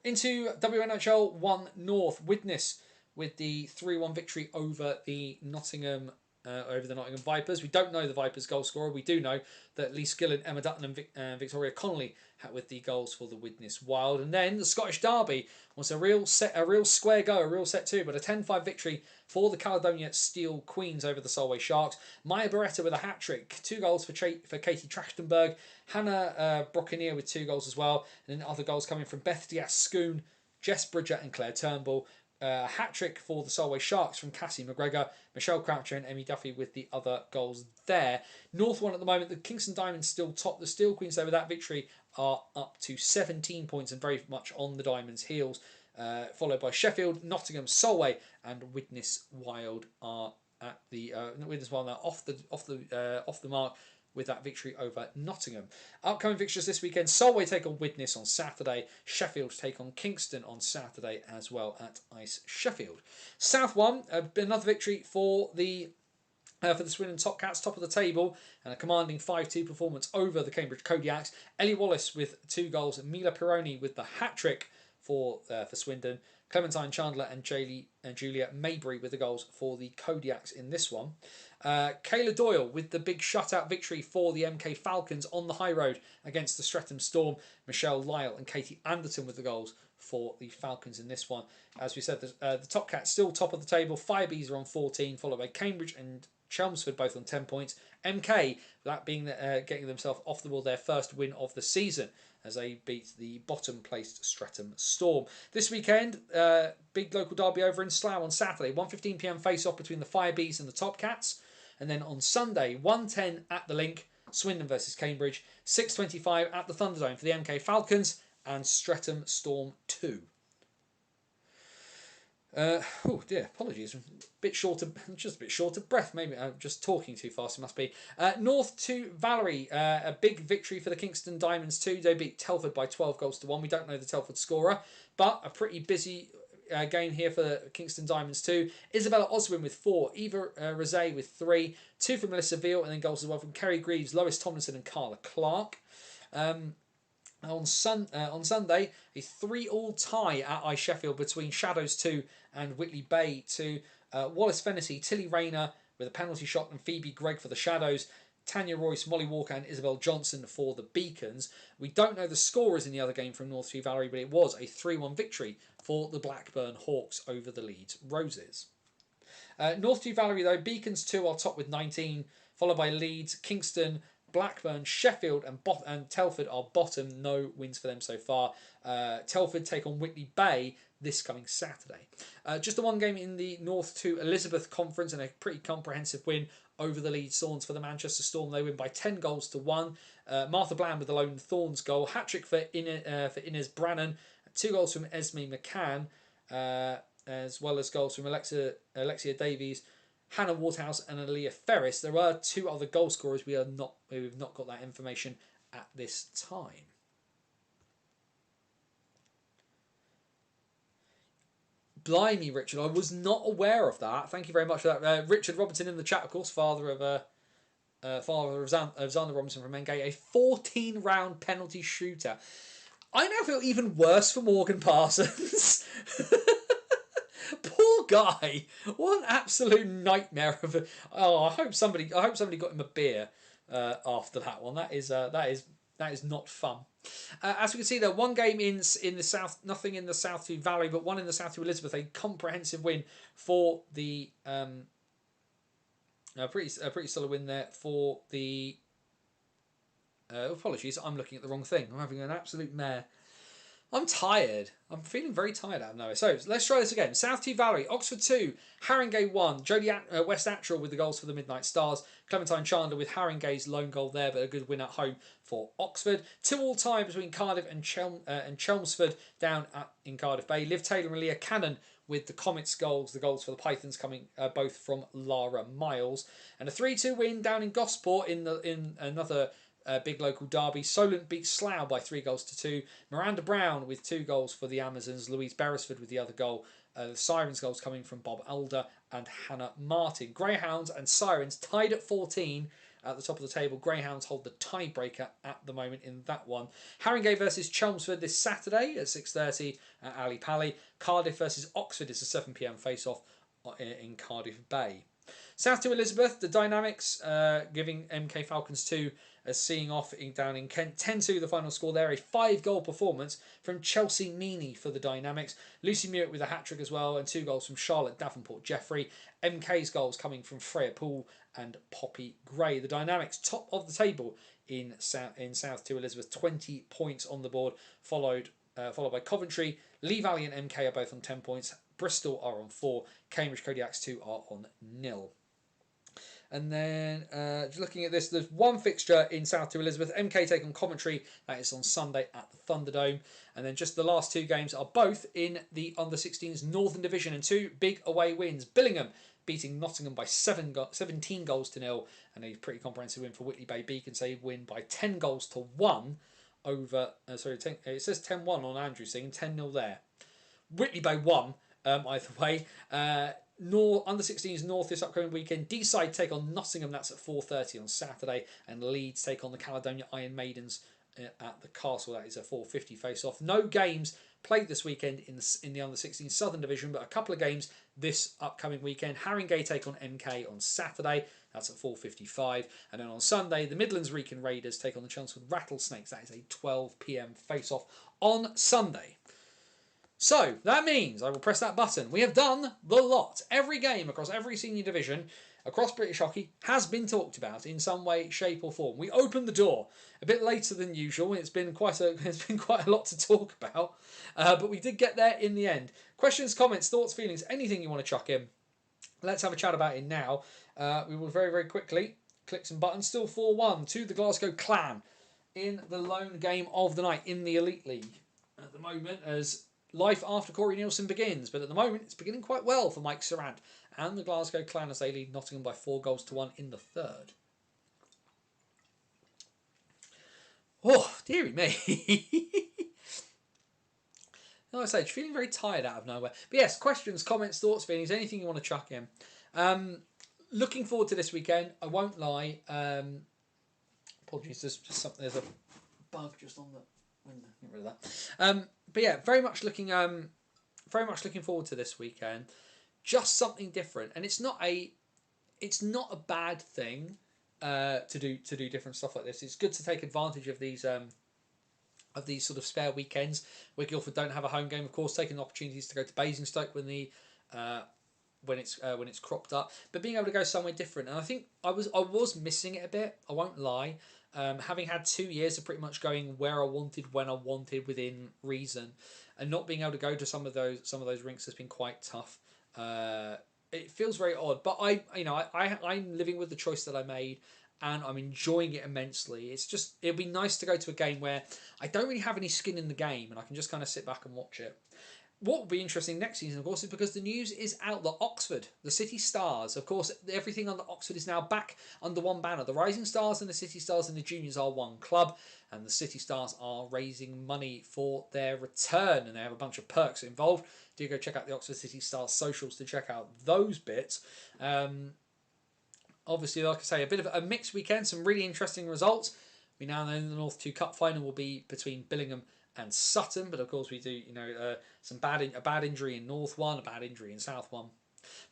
Into WNHL 1 North, Widnes with the 3-1 victory over the Nottingham Vipers. We don't know the Vipers' goal scorer. We do know that Lee Skillen, Emma Dutton and Victoria Connolly with the goals for the Widnes Wild. And then the Scottish Derby was a real square go, a real set 2, but a 10-5 victory for the Caledonia Steel Queens over the Solway Sharks. Maya Beretta with a hat-trick, 2 goals for Katie Trachtenberg, Hannah Brockenier with 2 goals as well, and then other goals coming from Beth Diaz-Schoon, Jess Bridger and Claire Turnbull. hat-trick for the Solway Sharks from Cassie McGregor, Michelle Croucher and Emmy Duffy with the other goals there. North 1 at the moment, the Kingston Diamonds still top. The Steel Queens, though, with that victory are up to 17 points and very much on the Diamonds' heels, followed by Sheffield, Nottingham, Solway and Widnes Wild are at the Widnes Wild now off the mark with that victory over Nottingham. Upcoming fixtures this weekend: Solway take on Widnes on Saturday, Sheffield take on Kingston on Saturday as well at Ice Sheffield. South 1, another victory for the Swindon Top Cats, top of the table, and a commanding 5-2 performance over the Cambridge Kodiaks. Ellie Wallace with 2 goals, Mila Pironi with the hat-trick for Swindon, Clementine Chandler and Julia Maybury with the goals for the Kodiaks in this one. Kayla Doyle with the big shutout victory for the MK Falcons on the high road against the Streatham Storm. Michelle Lyle and Katie Anderton with the goals for the Falcons in this one. As we said, the Top Cats still top of the table. Firebees are on 14, followed by Cambridge and Chelmsford both on 10 points. MK, that being getting themselves off the ball, their first win of the season as they beat the bottom-placed Streatham Storm. This weekend, big local derby over in Slough on Saturday. 1:15 p.m. face-off between the Firebees and the Top Cats. And then on Sunday, 1:10 at the Link, Swindon versus Cambridge. 6:25 at the Thunderdome for the MK Falcons and Streatham Storm 2. Oh dear, apologies. Just a bit short of breath. Maybe I'm just talking too fast. It must be. North 2, Valerie. A big victory for the Kingston Diamonds 2. They beat Telford by 12 goals to 1. We don't know the Telford scorer, but a pretty busy game here for the Kingston Diamonds 2. Isabella Oswin with 4. Eva Rosé with 3. 2 from Melissa Veal, and then goals as well from Kerry Greaves, Lois Tomlinson, and Carla Clark. On Sunday, a 3-3 tie at Ice Sheffield between Shadows 2 and Whitley Bay 2. Wallace Fennessy, Tilly Rayner with a penalty shot, and Phoebe Gregg for the Shadows. Tanya Royce, Molly Walker and Isabel Johnson for the Beacons. We don't know the scorers in the other game from North 2 Valerie, but it was a 3-1 victory for the Blackburn Hawks over the Leeds Roses. North 2 Valerie, though, Beacons 2 are top with 19, followed by Leeds, Kingston, Blackburn, Sheffield and Telford are bottom. No wins for them so far. Telford take on Whitley Bay this coming Saturday. Just the one game in the North 2 Elizabeth Conference and a pretty comprehensive win over the Leeds Thorns for the Manchester Storm. They win by 10 goals to 1. Martha Bland with the lone Thorns goal. Hat-trick for Inez Brannan. 2 goals from Esme McCann, as well as goals from Alexia Davies, Hannah Waterhouse and Aaliyah Ferris. There are 2 other goal scorers. We've not got that information at this time. Blimey, Richard, I was not aware of that. Thank you very much for that. Richard Robinson in the chat, of course, father of Xander Robinson from Engate. A 14-round penalty shooter. I now feel even worse for Morgan Parsons. Poor guy. What an absolute nightmare of a... Oh, I hope somebody got him a beer after that one. That is not fun. As we can see, there one game in the South, nothing in the South 2 Valley, but one in the South 2 Elizabeth. A comprehensive win for the pretty solid win there for the. Apologies, I'm looking at the wrong thing. I'm having an absolute mare. I'm tired. I'm feeling very tired out of nowhere. So let's try this again. South 2 Valerie, Oxford 2, Haringey 1. Jodie West Attrell with the goals for the Midnight Stars. Clementine Chandler with Haringey's lone goal there, but a good win at home for Oxford. 2-2 tie between Cardiff and Chelmsford down in Cardiff Bay. Liv Taylor and Leah Cannon with the Comets goals. The goals for the Pythons coming both from Lara Miles. And a 3-2 win down in Gosport in another big local derby. Solent beat Slough by 3 goals to 2. Miranda Brown with 2 goals for the Amazons. Louise Beresford with the other goal. The Sirens goals coming from Bob Alder and Hannah Martin. Greyhounds and Sirens tied at 14 at the top of the table. Greyhounds hold the tiebreaker at the moment in that one. Haringey versus Chelmsford this Saturday at 6:30 at Ali Pally. Cardiff versus Oxford is a 7 p.m. face-off in Cardiff Bay. South 2 Elizabeth, the Dynamics giving MK Falcons 2 a seeing off down in Kent. 10-2 the final score there. A 5-goal performance from Chelsea Meany for the Dynamics. Lucy Mewett with a hat-trick as well, and 2 goals from Charlotte Davenport Jeffrey. MK's goals coming from Freya Poole and Poppy Gray. The Dynamics top of the table in South 2 Elizabeth, 20 points on the board, followed followed by Coventry. Lee Valley and MK are both on 10 points. Bristol are on 4. Cambridge Kodiaks 2 are on 0. And then just looking at this, there's one fixture in South to Elizabeth. MK take on Coventry. That is on Sunday at the Thunderdome. And then just the last 2 games are both in the under-16s Northern Division, and 2 big away wins. Billingham beating Nottingham by 17 goals to 0, and a pretty comprehensive win for Whitley Bay Beacons. They win by 10 goals to 1 over. It says 10-1 on Andrew Singh, 10-0 there. Whitley Bay won either way. Under-16s North this upcoming weekend. Deeside take on Nottingham. That's at 4:30 on Saturday. And Leeds take on the Caledonia Iron Maidens at the Castle. That is a 4:50 face-off. No games played this weekend in the under-16 Southern Division, but a couple of games this upcoming weekend. Haringey take on MK on Saturday. That's at 4:55. And then on Sunday, the Midlands Wrekin Raiders take on the Chelmsford Rattlesnakes. That is a 12 p.m. face-off on Sunday. So, that means I will press that button. We have done the lot. Every game across every senior division across British hockey has been talked about in some way, shape or form. We opened the door a bit later than usual. It's been quite a lot to talk about. But we did get there in the end. Questions, comments, thoughts, feelings, anything you want to chuck in. Let's have a chat about it now. We will very, very quickly click some buttons. Still 4-1 to the Glasgow Clan in the lone game of the night in the Elite League. At the moment, as life after Corey Nielsen begins, but at the moment it's beginning quite well for Mike Surratt and the Glasgow Clan as they lead Nottingham by 4 goals to 1 in the third. Oh, dearie me. Like I say, feeling very tired out of nowhere. But yes, questions, comments, thoughts, feelings, anything you want to chuck in. Looking forward to this weekend. I won't lie. Apologies, there's a bug just on the window. Get rid of that. But yeah, very much looking forward to this weekend. Just something different, and it's not a bad thing to do different stuff like this. It's good to take advantage of these sort of spare weekends where Guildford don't have a home game. Of course, taking opportunities to go to Basingstoke when it's cropped up, but being able to go somewhere different. And I think I was missing it a bit. I won't lie. Having had 2 years of pretty much going where I wanted, when I wanted, within reason, and not being able to go to some of those rinks has been quite tough. It feels very odd, but I'm living with the choice that I made, and I'm enjoying it immensely. It'd be nice to go to a game where I don't really have any skin in the game, and I can just kind of sit back and watch it. What will be interesting next season, of course, is because the news is out that Oxford, the City Stars, of course, everything under Oxford is now back under one banner. The Rising Stars and the City Stars and the Juniors are one club, and the City Stars are raising money for their return, and they have a bunch of perks involved. Do go check out the Oxford City Stars socials to check out those bits. Obviously, like I say, a bit of a mixed weekend, some really interesting results. We now know the North 2 Cup final will be between Billingham and Sutton, but of course we do, a bad injury in North 1, a bad injury in South 1.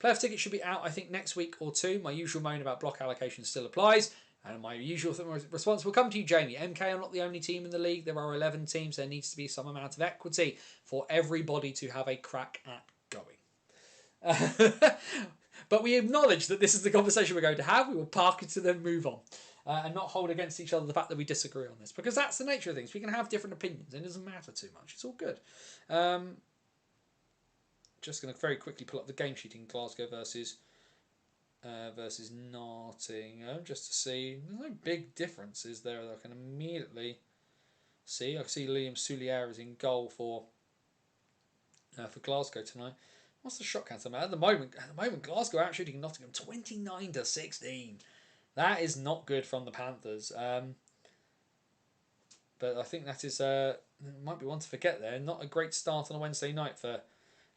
Playoff tickets should be out, I think, next week or 2. My usual moan about block allocation still applies, and my usual response will come to you, Jamie. MK are not the only team in the league. There are 11 teams. There needs to be some amount of equity for everybody to have a crack at going. But we acknowledge that this is the conversation we're going to have. We will park it and then move on. And not hold against each other the fact that we disagree on this, because that's the nature of things. We can have different opinions and it doesn't matter too much. It's all good. Just going to very quickly pull up the game sheet in Glasgow versus Nottingham just to see. There's no big differences there that I can immediately see. I can see Liam Soulier is in goal for Glasgow tonight. What's the shot count? At the moment, Glasgow out shooting Nottingham 29-16. That is not good from the Panthers. But I think that is might be one to forget there. Not a great start on a Wednesday night for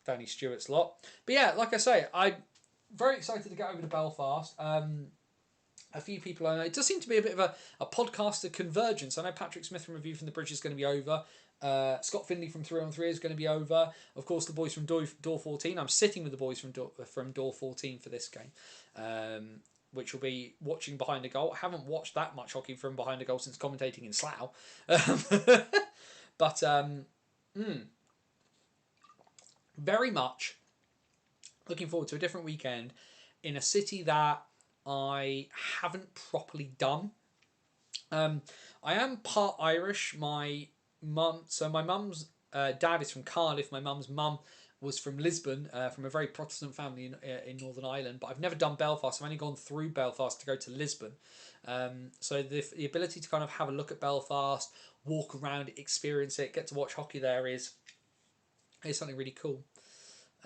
Danny Stewart's lot. But yeah, like I say, I'm very excited to get over to Belfast. A few people I know. It does seem to be a bit of a podcaster convergence. I know Patrick Smith from Review from the Bridge is going to be over. Scott Findlay from 3 on 3 is going to be over. Of course, the boys from Door 14. I'm sitting with the boys from Door 14 for this game, which will be watching behind the goal. I haven't watched that much hockey from behind the goal since commentating in Slough. But very much looking forward to a different weekend in a city that I haven't properly done. I am part Irish. My mum's dad is from Cardiff. My mum's mum was from Lisbon, from a very Protestant family in Northern Ireland. But I've never done Belfast. I've only gone through Belfast to go to Lisbon. So the ability to kind of have a look at Belfast, walk around, experience it, get to watch hockey there is something really cool.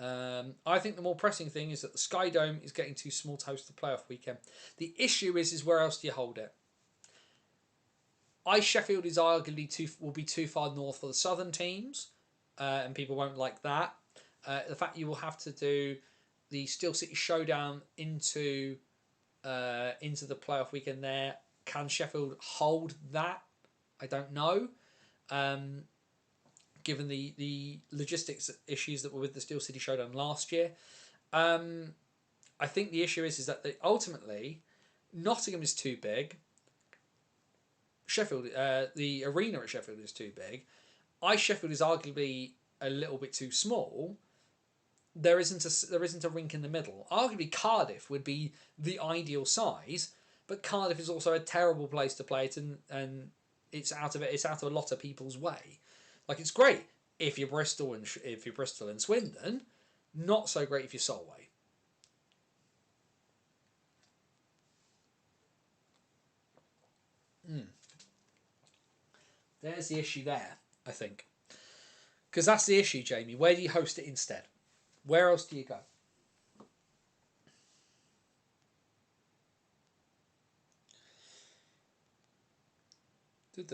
I think the more pressing thing is that the Sky Dome is getting too small to host the playoff weekend. The issue is where else do you hold it? Sheffield is arguably will be too far north for the southern teams, and people won't like that. The fact you will have to do the Steel City Showdown into the playoff weekend there. Can Sheffield hold that? I don't know. Given the logistics issues that were with the Steel City Showdown last year. I think the issue is that ultimately Nottingham is too big. Sheffield, the arena at Sheffield is too big. Sheffield is arguably a little bit too small. There isn't a rink in the middle. Arguably Cardiff would be the ideal size, but Cardiff is also a terrible place to play it, and it's out of a lot of people's way. Like, it's great if you're Bristol and Swindon, not so great if you're Solway. There's the issue there, I think. Because that's the issue, Jamie. Where do you host it instead? Where else do you go? Just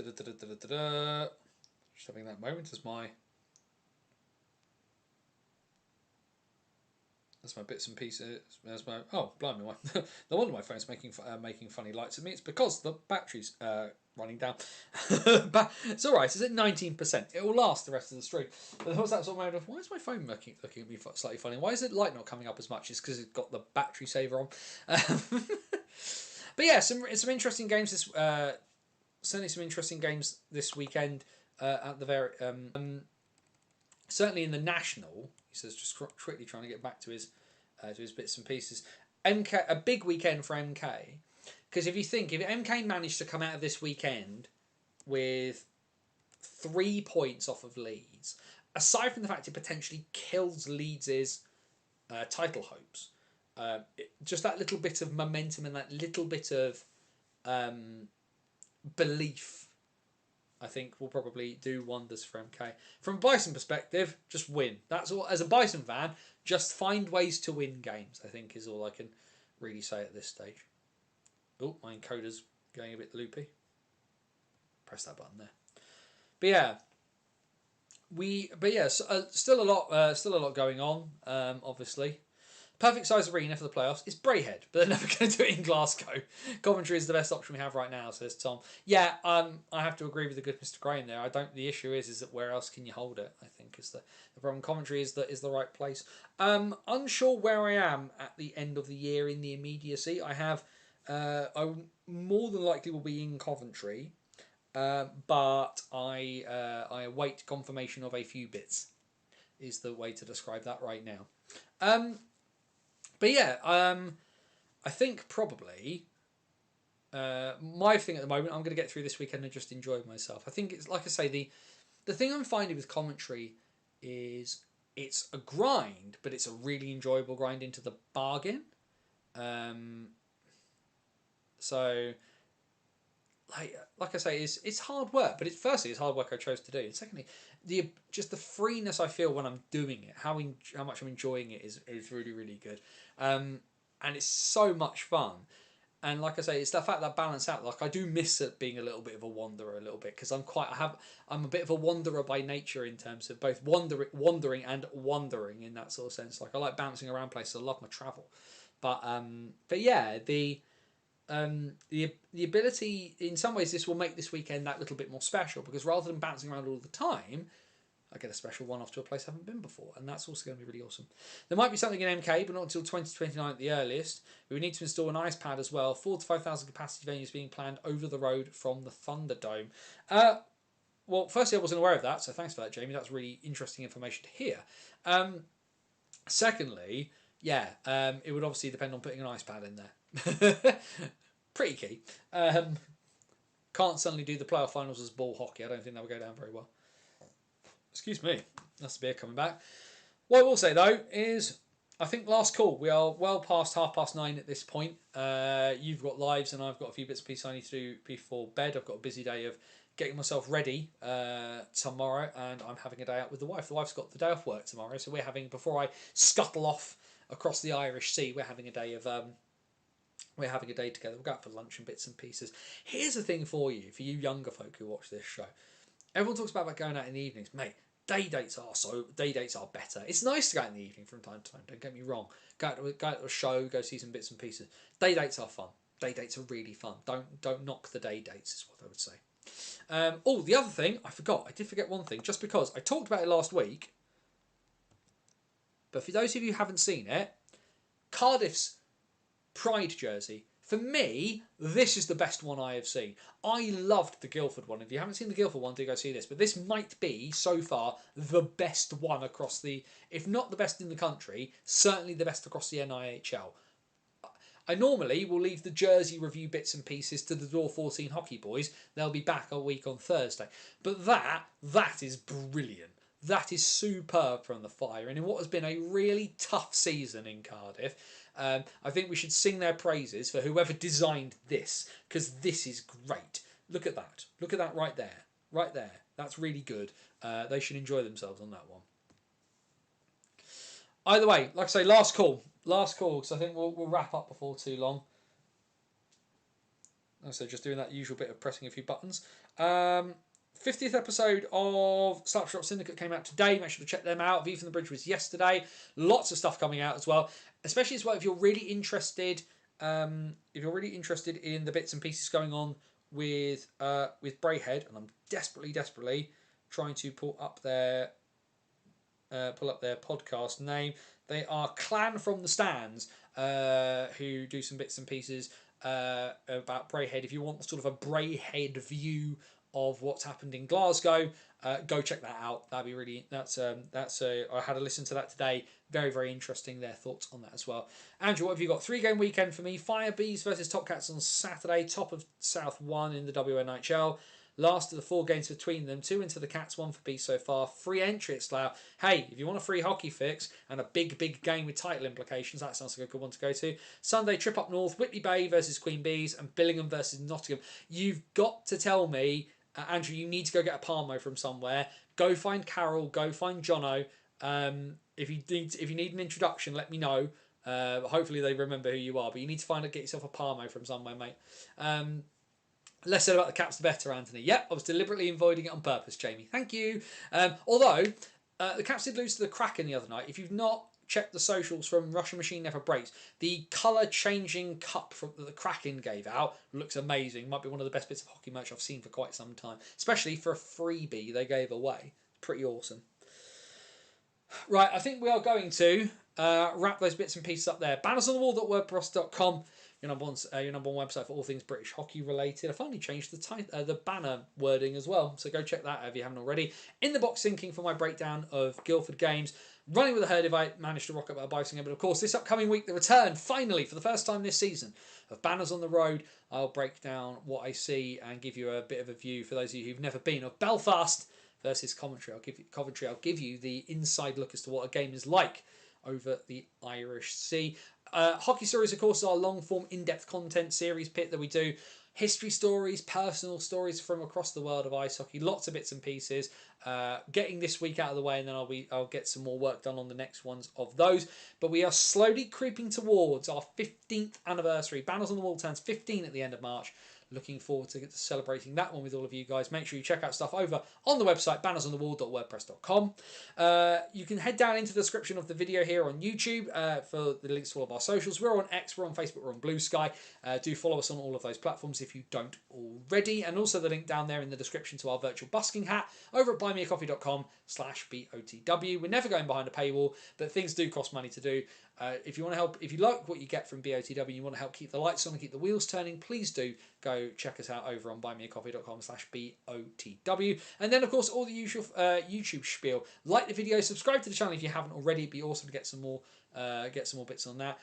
having that moment as my bits and pieces. There's my blimey! No wonder my phone's making funny lights at me. It's because the battery's running down. But it's all right. It's at 19%. It will last the rest of the stream. But there was that sort of moment of, why is my phone looking at me slightly funny? Why is the light not coming up as much? It's because it's got the battery saver on. But yeah, some interesting games this. Certainly some interesting games this weekend. At the very certainly in the national. He says, just quickly trying to get back to his bits and pieces. MK, a big weekend for MK, because if MK managed to come out of this weekend with 3 points off of Leeds, aside from the fact it potentially kills Leeds' title hopes, just that little bit of momentum and that little bit of belief, I think, will probably do wonders for MK. From a Bison perspective, just win. That's all. As a Bison fan, just find ways to win games, I think, is all I can really say at this stage. Oh, my encoder's going a bit loopy. Press that button there. But yeah, still a lot going on, obviously. Perfect size arena for the playoffs is Braehead, but they're never going to do it in Glasgow. Coventry is the best option we have right now, says Tom. Yeah, I have to agree with the good Mr. Graham there. The issue is that where else can you hold it? I think is the problem. Coventry is the right place. Unsure where I am at the end of the year in the immediacy. I more than likely will be in Coventry, but I await confirmation of a few bits. Is the way to describe that right now. But yeah, I think probably my thing at the moment, I'm going to get through this weekend and just enjoy myself. I think it's, like I say, the thing I'm finding with commentary is it's a grind, but it's a really enjoyable grind into the bargain. So, like I say, it's hard work, but firstly it's hard work I chose to do, and secondly, the freeness I feel when I'm doing it, how much I'm enjoying it is really, really good, and it's so much fun. And like I say, it's the fact that balance out. Like, I do miss it being a little bit of a wanderer, a little bit, because I'm a bit of a wanderer by nature in terms of both wandering and wandering in that sort of sense. Like, I like bouncing around places. I love my travel, but yeah, the ability, in some ways, this will make this weekend that little bit more special, because rather than bouncing around all the time, I get a special one off to a place I haven't been before, and that's also going to be really awesome. There might be something in MK, but not until 2029 at the earliest. We would need to install an ice pad as well. 4,000 to 5,000 capacity venues being planned over the road from the Thunderdome. Well, firstly, I wasn't aware of that, so thanks for that, Jamie. That's really interesting information to hear. Secondly, yeah, it would obviously depend on putting an ice pad in there. Pretty key. Can't suddenly do the playoff finals as ball hockey. I don't think that would go down very well. Excuse me. That's the beer coming back. What I will say though is, I think last call. We are well past 9:30 at this point. You've got lives and I've got a few bits and pieces I need to do before bed. I've got a busy day of getting myself ready tomorrow, and I'm having a day out with the wife. The wife's got the day off work tomorrow, so we're having, before I scuttle off across the Irish Sea, we're having a day of we're having a day together. We'll go out for lunch and bits and pieces. Here's the thing for you younger folk who watch this show. Everyone talks about going out in the evenings, mate. Day dates are better. It's nice to go out in the evening from time to time. Don't get me wrong. Go out to a show, go see some bits and pieces. Day dates are fun. Day dates are really fun. Don't knock the day dates, is what I would say. The other thing I forgot. I did forget one thing. Just because I talked about it last week, but for those of you who haven't seen it, Cardiff's Pride jersey. For me, this is the best one I have seen. I loved the Guildford one. If you haven't seen the Guildford one, do go see this. But this might be, so far, the best one across the... If not the best in the country, certainly the best across the NIHL. I normally will leave the jersey review bits and pieces to the Door 14 hockey boys. They'll be back a week on Thursday. But that is brilliant. That is superb from the Fire. And in what has been a really tough season in Cardiff, I think we should sing their praises for whoever designed this, because this is great. Look at that. Look at that right there. Right there. That's really good. They should enjoy themselves on that one. Either way, like I say, last call, because I think we'll wrap up before too long. So just doing that usual bit of pressing a few buttons. 50th episode of Slapshot Syndicate came out today. Make sure to check them out. View from the Bridge was yesterday. Lots of stuff coming out as well. Especially as well if you're really interested. In the bits and pieces going on with Brayhead, and I'm desperately trying to pull up their podcast name. They are Clan from the Stands, who do some bits and pieces about Brayhead. If you want sort of a Brayhead view of what's happened in Glasgow, go check that out. That'd be really I had a listen to that today. Very, very interesting, their thoughts on that as well. Andrew, what have you got? 3-game weekend for me. Fire Bees versus Top Cats on Saturday. Top of South 1 in the WNHL. Last of the 4 games between them. 2 into the Cats, 1 for Bees so far. Free entry at Slough. Hey, if you want a free hockey fix and a big game with title implications, that sounds like a good one to go to. Sunday, trip up north. Whitley Bay versus Queen Bees and Billingham versus Nottingham. You've got to tell me, Andrew, you need to go get a Palmo from somewhere. Go find Carol. Go find Jono. If you need an introduction, let me know. Hopefully they remember who you are. But you need to get yourself a Palmo from somewhere, mate. Less said about the Caps, the better, Anthony. Yep, I was deliberately avoiding it on purpose, Jamie. Thank you. Although, the Caps did lose to the Kraken the other night. If you've not checked the socials from Russian Machine Never Breaks, the colour-changing cup that the Kraken gave out looks amazing. Might be one of the best bits of hockey merch I've seen for quite some time. Especially for a freebie they gave away. Pretty awesome. Right, I think we are going to wrap those bits and pieces up there. Bannersonthewall.wordpress.com, your number one website for all things British hockey related. I finally changed the banner wording as well, so go check that out if you haven't already. In the box thinking for my breakdown of Guildford games. Running with a herd if I managed to rock up a bicycle. But of course, this upcoming week, the return, finally, for the first time this season, of Banners on the Road. I'll break down what I see and give you a bit of a view for those of you who've never been of Belfast versus Coventry. I'll give you the inside look as to what a game is like over the Irish Sea. Hockey Stories, of course, is our long-form, in-depth content series pit that we do. History stories, personal stories from across the world of ice hockey. Lots of bits and pieces. Getting this week out of the way, and then I'll get some more work done on the next ones of those. But we are slowly creeping towards our 15th anniversary. Banners on the Wall turns 15 at the end of March. Looking forward to celebrating that one with all of you guys. Make sure you check out stuff over on the website, bannersonthewall.wordpress.com. You can head down into the description of the video here on YouTube for the links to all of our socials. We're on X, we're on Facebook, we're on Blue Sky. Do follow us on all of those platforms if you don't already. And also the link down there in the description to our virtual busking hat over at buymeacoffee.com/BOTW. We're never going behind a paywall, but things do cost money to do. If you want to help, if you like what you get from BOTW, you want to help keep the lights on and keep the wheels turning, please do go check us out over on buymeacoffee.com/BOTW. And then, of course, all the usual YouTube spiel. Like the video, subscribe to the channel if you haven't already. It'd be awesome to get some more bits on that.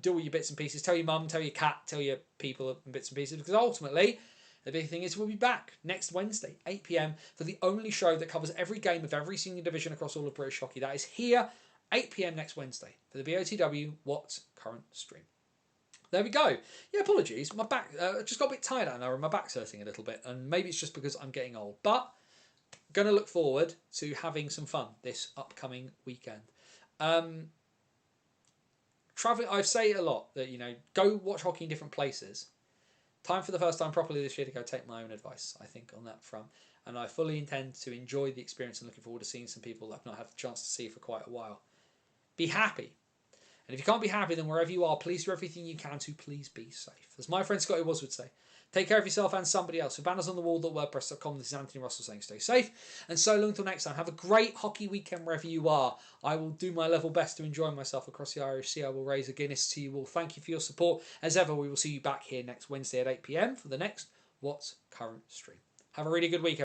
Do all your bits and pieces. Tell your mum, tell your cat, tell your people and bits and pieces, because ultimately, The big thing is we'll be back next Wednesday, 8 p.m, for the only show that covers every game of every senior division across all of British hockey. That is here, 8 p.m. next Wednesday, for the BOTW What's Current stream. There we go. Yeah, apologies. My back just got a bit tired out now, and my back's hurting a little bit, and maybe it's just because I'm getting old. But going to look forward to having some fun this upcoming weekend. Traveling, I say it a lot that go watch hockey in different places. Time for the first time properly this year to go take my own advice, I think, on that front. And I fully intend to enjoy the experience and looking forward to seeing some people that I've not had the chance to see for quite a while. Be happy. And if you can't be happy, then wherever you are, please do everything you can to please be safe. As my friend Scotty Was would say, take care of yourself and somebody else. For bannersonthewall.wordpress.com, this is Anthony Russell saying stay safe. And so long until next time, have a great hockey weekend wherever you are. I will do my level best to enjoy myself across the Irish Sea. I will raise a Guinness to you all. Thank you for your support. As ever, we will see you back here next Wednesday at 8 p.m. for the next What's Current stream. Have a really good weekend.